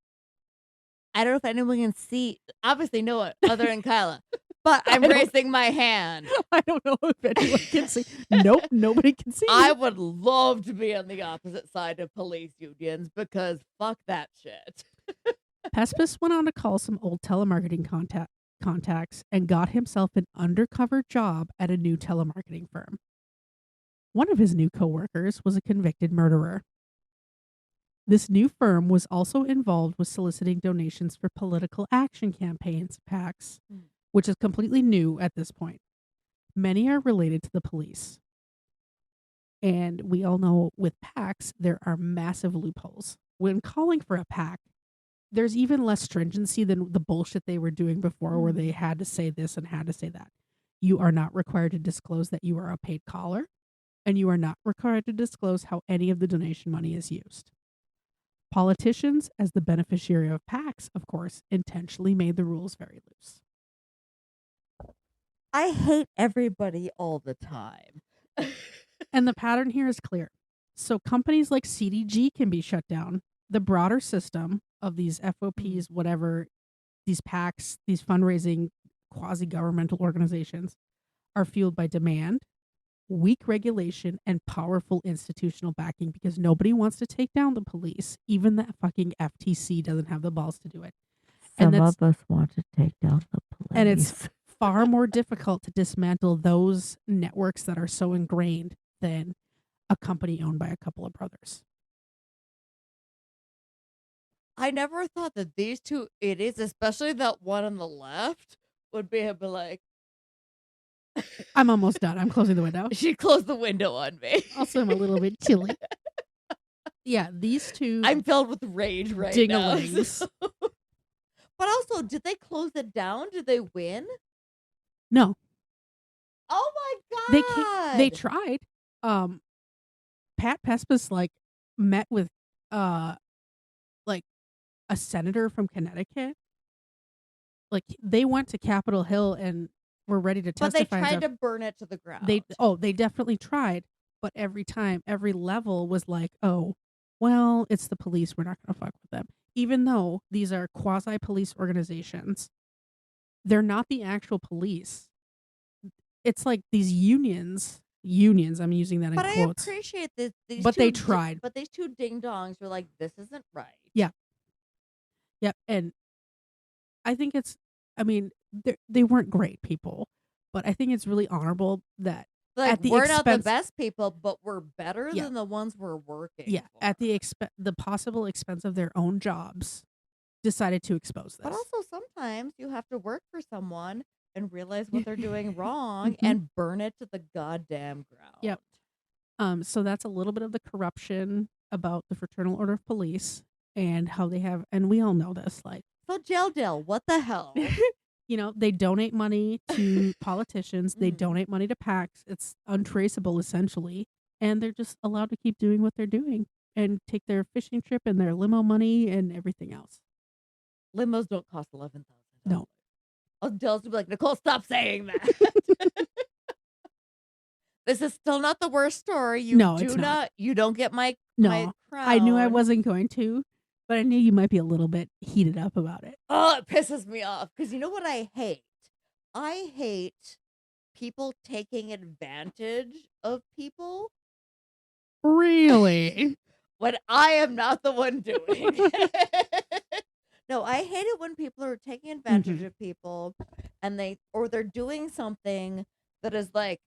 Speaker 1: I don't know if anyone can see. Obviously, no one other than Kyla. But I'm raising my hand.
Speaker 2: I don't know if anyone can see. Nope, nobody can see.
Speaker 1: I would love to be on the opposite side of police unions because fuck that shit.
Speaker 2: Pespas went on to call some old telemarketing contacts and got himself an undercover job at a new telemarketing firm. One of his new coworkers was a convicted murderer. This new firm was also involved with soliciting donations for political action campaigns, PACs, which is completely new at this point. Many are related to the police. And we all know with PACs, there are massive loopholes. When calling for a PAC, there's even less stringency than the bullshit they were doing before where they had to say this and had to say that. You are not required to disclose that you are a paid caller, and you are not required to disclose how any of the donation money is used. Politicians, as the beneficiary of PACs, of course, intentionally made the rules very loose.
Speaker 1: I hate everybody all the time.
Speaker 2: And the pattern here is clear. So companies like CDG can be shut down. The broader system of these FOPs, whatever, these PACs, these fundraising quasi-governmental organizations are fueled by demand, weak regulation, and powerful institutional backing because nobody wants to take down the police. Even the fucking FTC doesn't have the balls to do it.
Speaker 1: Some of us want to take down the police.
Speaker 2: And it's far more difficult to dismantle those networks that are so ingrained than a company owned by a couple of brothers.
Speaker 1: I never thought that these two idiots, especially that one on the left, would be able to like,
Speaker 2: I'm almost done. I'm closing the window.
Speaker 1: she closed the window on me.
Speaker 2: Also, I'm a little bit chilly. Yeah, these two.
Speaker 1: I'm filled with rage right now. So. But also, did they close it down? Did they win?
Speaker 2: No.
Speaker 1: Oh my god!
Speaker 2: They tried. Pat Pespas like met with like a senator from Connecticut. Like they went to Capitol Hill and were ready to testify.
Speaker 1: But they tried to burn it to the ground.
Speaker 2: They definitely tried, but every time, every level was like, oh, well, it's the police. We're not going to fuck with them. Even though these are quasi-police organizations, they're not the actual police. It's like these unions. I'm using that in quotes.
Speaker 1: But I appreciate this.
Speaker 2: But they tried.
Speaker 1: But these two ding-dongs were like, this isn't right.
Speaker 2: Yeah. Yep. And I think they weren't great people, but I think it's really honorable that
Speaker 1: like we're not the best people, but we're better than the ones we're working.
Speaker 2: Yeah,
Speaker 1: for.
Speaker 2: At the possible expense of their own jobs, decided to expose this.
Speaker 1: But also sometimes you have to work for someone and realize what they're doing wrong and burn it to the goddamn ground.
Speaker 2: Yep. So that's a little bit of the corruption about the Fraternal Order of Police and how they have, and we all know this, like.
Speaker 1: So jail, what the hell?
Speaker 2: They donate money to politicians. They donate money to PACs. It's untraceable, essentially. And they're just allowed to keep doing what they're doing and take their fishing trip and their limo money and everything else.
Speaker 1: Limos don't cost $11,000.
Speaker 2: No.
Speaker 1: Adults will be like, Nicole, stop saying that. This is still not the worst story. You don't get my crown.
Speaker 2: I knew I wasn't going to. But I knew you might be a little bit heated up about it.
Speaker 1: Oh, it pisses me off. Because you know what I hate? I hate people taking advantage of people.
Speaker 2: Really?
Speaker 1: When I am not the one doing it. No, I hate it when people are taking advantage of people and they're doing something that is like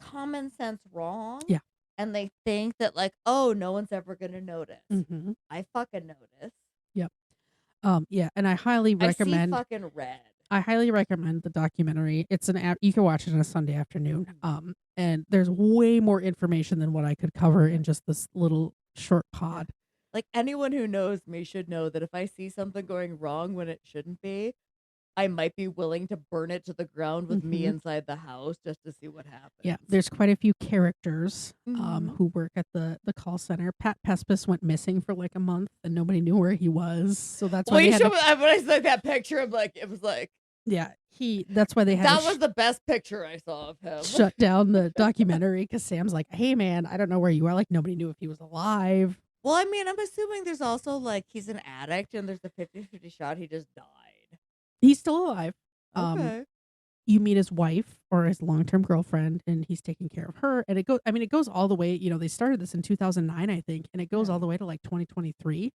Speaker 1: common sense wrong.
Speaker 2: Yeah.
Speaker 1: And they think that like, oh, no one's ever going to notice. I fucking notice.
Speaker 2: Yep. Yeah, and I highly recommend.
Speaker 1: I see fucking red.
Speaker 2: I highly recommend the documentary. It's you can watch it on a Sunday afternoon. And there's way more information than what I could cover in just this little short pod.
Speaker 1: Like anyone who knows me should know that if I see something going wrong when it shouldn't be, I might be willing to burn it to the ground with me inside the house just to see what happens.
Speaker 2: Yeah, there's quite a few characters who work at the call center. Pat Pespas went missing for like a month and nobody knew where he was. So that's why
Speaker 1: when I saw that picture, it was like
Speaker 2: yeah, that's why they had
Speaker 1: that was the best picture I saw of him.
Speaker 2: Shut down the documentary because Sam's like, hey man, I don't know where you are. Like nobody knew if he was alive.
Speaker 1: Well, I mean, I'm assuming there's also like he's an addict and there's a 50-50 shot he just died.
Speaker 2: He's still alive.
Speaker 1: Okay.
Speaker 2: You meet his wife or his long-term girlfriend, and he's taking care of her. And it goes all the way. They started this in 2009, I think, and it goes all the way to like 2023.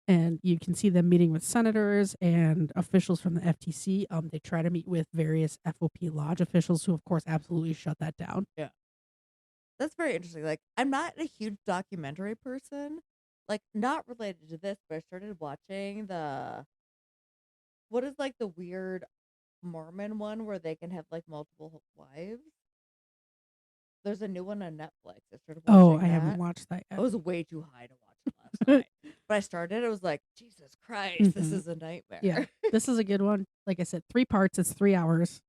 Speaker 2: And you can see them meeting with senators and officials from the FTC. They try to meet with various FOP lodge officials, who of course absolutely shut that down.
Speaker 1: Yeah, that's very interesting. Like, I'm not a huge documentary person. Like, not related to this, but I started watching what is like the weird Mormon one where they can have like multiple wives? There's a new one on Netflix. I started watching
Speaker 2: I haven't watched that yet.
Speaker 1: I was way too high to watch it last night. But I started, it was like, Jesus Christ, this is a nightmare.
Speaker 2: Yeah, this is a good one. Like I said, 3 parts. It's 3 hours.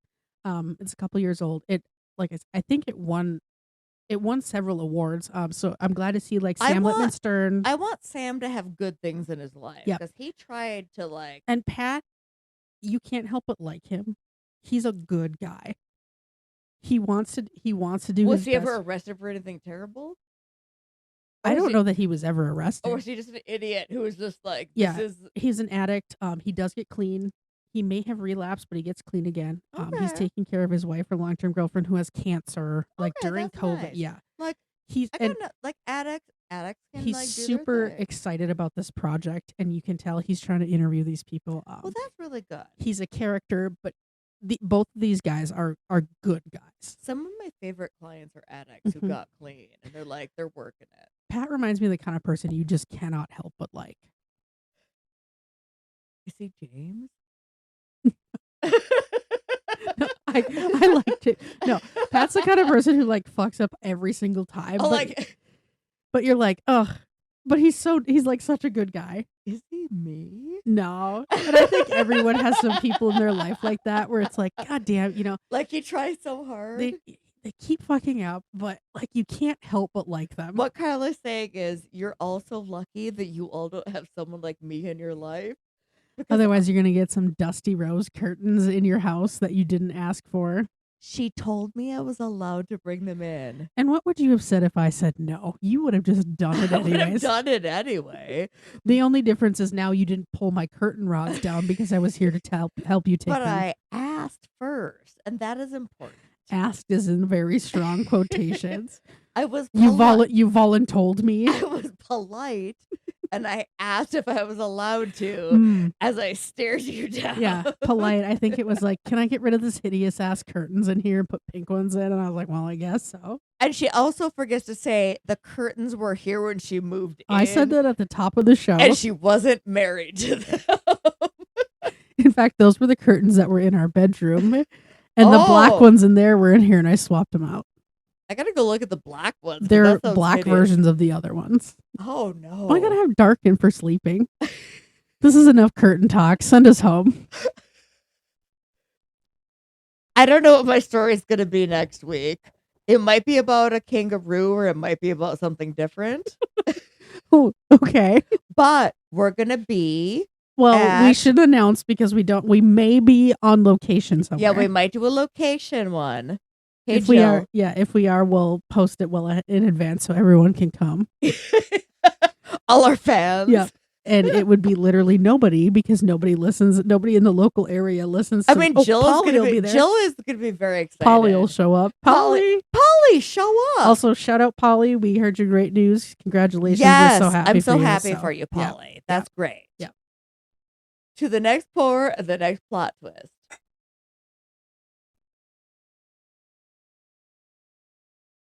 Speaker 2: It's a couple years old. I think it won several awards. So I'm glad to see like Sam Lipman-Stern.
Speaker 1: I want Sam to have good things in his life.
Speaker 2: Yeah,
Speaker 1: because he tried to like.
Speaker 2: And Pat, you can't help but like him. He's a good guy. He wants to do
Speaker 1: Was
Speaker 2: his
Speaker 1: he ever
Speaker 2: best.
Speaker 1: arrested for anything terrible?
Speaker 2: I
Speaker 1: Or was
Speaker 2: don't
Speaker 1: he-
Speaker 2: know that he was ever
Speaker 1: Or
Speaker 2: arrested.
Speaker 1: was he just an idiot who was just like,
Speaker 2: Yeah.
Speaker 1: this is
Speaker 2: He's an addict. He does get clean. He may have relapsed, but he gets clean again. He's
Speaker 1: Okay.
Speaker 2: taking care of his wife or long-term girlfriend who has cancer, like
Speaker 1: Okay,
Speaker 2: during
Speaker 1: that's
Speaker 2: COVID.
Speaker 1: nice.
Speaker 2: Yeah.
Speaker 1: like
Speaker 2: He's
Speaker 1: I
Speaker 2: and
Speaker 1: kind of like addicts can
Speaker 2: he's
Speaker 1: like do their
Speaker 2: super
Speaker 1: thing.
Speaker 2: excited about this project, and you can tell he's trying to interview these people.
Speaker 1: Well, that's really good.
Speaker 2: He's a character, but both of these guys are good guys.
Speaker 1: Some of my favorite clients are addicts who
Speaker 2: Mhm.
Speaker 1: got clean, and they're working it.
Speaker 2: Pat reminds me of the kind of person you just cannot help but like.
Speaker 1: Is he James?
Speaker 2: I liked it. No, Pat's the kind of person who like fucks up every single time.
Speaker 1: Oh,
Speaker 2: but you're like, ugh. But he's like such a good guy.
Speaker 1: is he me?
Speaker 2: No. And I think everyone has some people in their life like that where it's like, God damn,
Speaker 1: Like he tries so hard.
Speaker 2: they keep fucking up, but like you can't help but like them.
Speaker 1: What Carla's saying is you're also lucky that you all don't have someone like me in your life. Because
Speaker 2: Otherwise you're gonna get some dusty rose curtains in your house that you didn't ask for.
Speaker 1: she told me I was allowed to bring them in.
Speaker 2: And what would you have said if I said no? You would have just done it
Speaker 1: I would have
Speaker 2: anyways.
Speaker 1: done it anyway.
Speaker 2: The only difference is now you didn't pull my curtain rods down because I was here to help you take
Speaker 1: But
Speaker 2: them.
Speaker 1: I asked first, and that is important.
Speaker 2: Asked is in very strong quotations.
Speaker 1: I was
Speaker 2: You voluntold me.
Speaker 1: I was polite, and I asked if I was allowed to
Speaker 2: Mm,
Speaker 1: as I stared you down.
Speaker 2: yeah, polite. I think it was like, can I get rid of this hideous ass curtains in here and put pink ones in? And I was like, well, I guess so.
Speaker 1: And she also forgets to say the curtains were here when she moved in.
Speaker 2: I said that at the top of the show.
Speaker 1: And she wasn't married to them.
Speaker 2: In fact, those were the curtains that were in our bedroom. And the black
Speaker 1: Oh.
Speaker 2: ones in there were in here, and I swapped them out.
Speaker 1: I gotta go look at the black ones. 'cause
Speaker 2: They're
Speaker 1: that sounds
Speaker 2: black
Speaker 1: hideous.
Speaker 2: versions of the other ones.
Speaker 1: Oh no!
Speaker 2: Well, I gotta have dark in for sleeping. This is enough curtain talk. Send us home.
Speaker 1: I don't know what my story is gonna be next week. It might be about a kangaroo, or it might be about something different.
Speaker 2: Oh, okay.
Speaker 1: But we're gonna be
Speaker 2: Well, we
Speaker 1: At-
Speaker 2: should announce because we may be on location somewhere.
Speaker 1: yeah, we might do a location one. Hey,
Speaker 2: if we are, we'll post it well in advance so everyone can come.
Speaker 1: all our fans.
Speaker 2: Yeah. And it would be literally nobody because nobody listens. Nobody in the local area listens.
Speaker 1: I
Speaker 2: to,
Speaker 1: mean,
Speaker 2: Jill
Speaker 1: Polly
Speaker 2: will be there.
Speaker 1: Jill is gonna be very excited.
Speaker 2: Polly will show up. Polly.
Speaker 1: Polly, show up.
Speaker 2: Also, shout out Polly. We heard your great news. Congratulations.
Speaker 1: Yes,
Speaker 2: We're so happy
Speaker 1: I'm
Speaker 2: for
Speaker 1: so
Speaker 2: you.
Speaker 1: happy for you,
Speaker 2: yeah.
Speaker 1: Polly. That's great.
Speaker 2: Yeah.
Speaker 1: To the next pour, the next plot twist.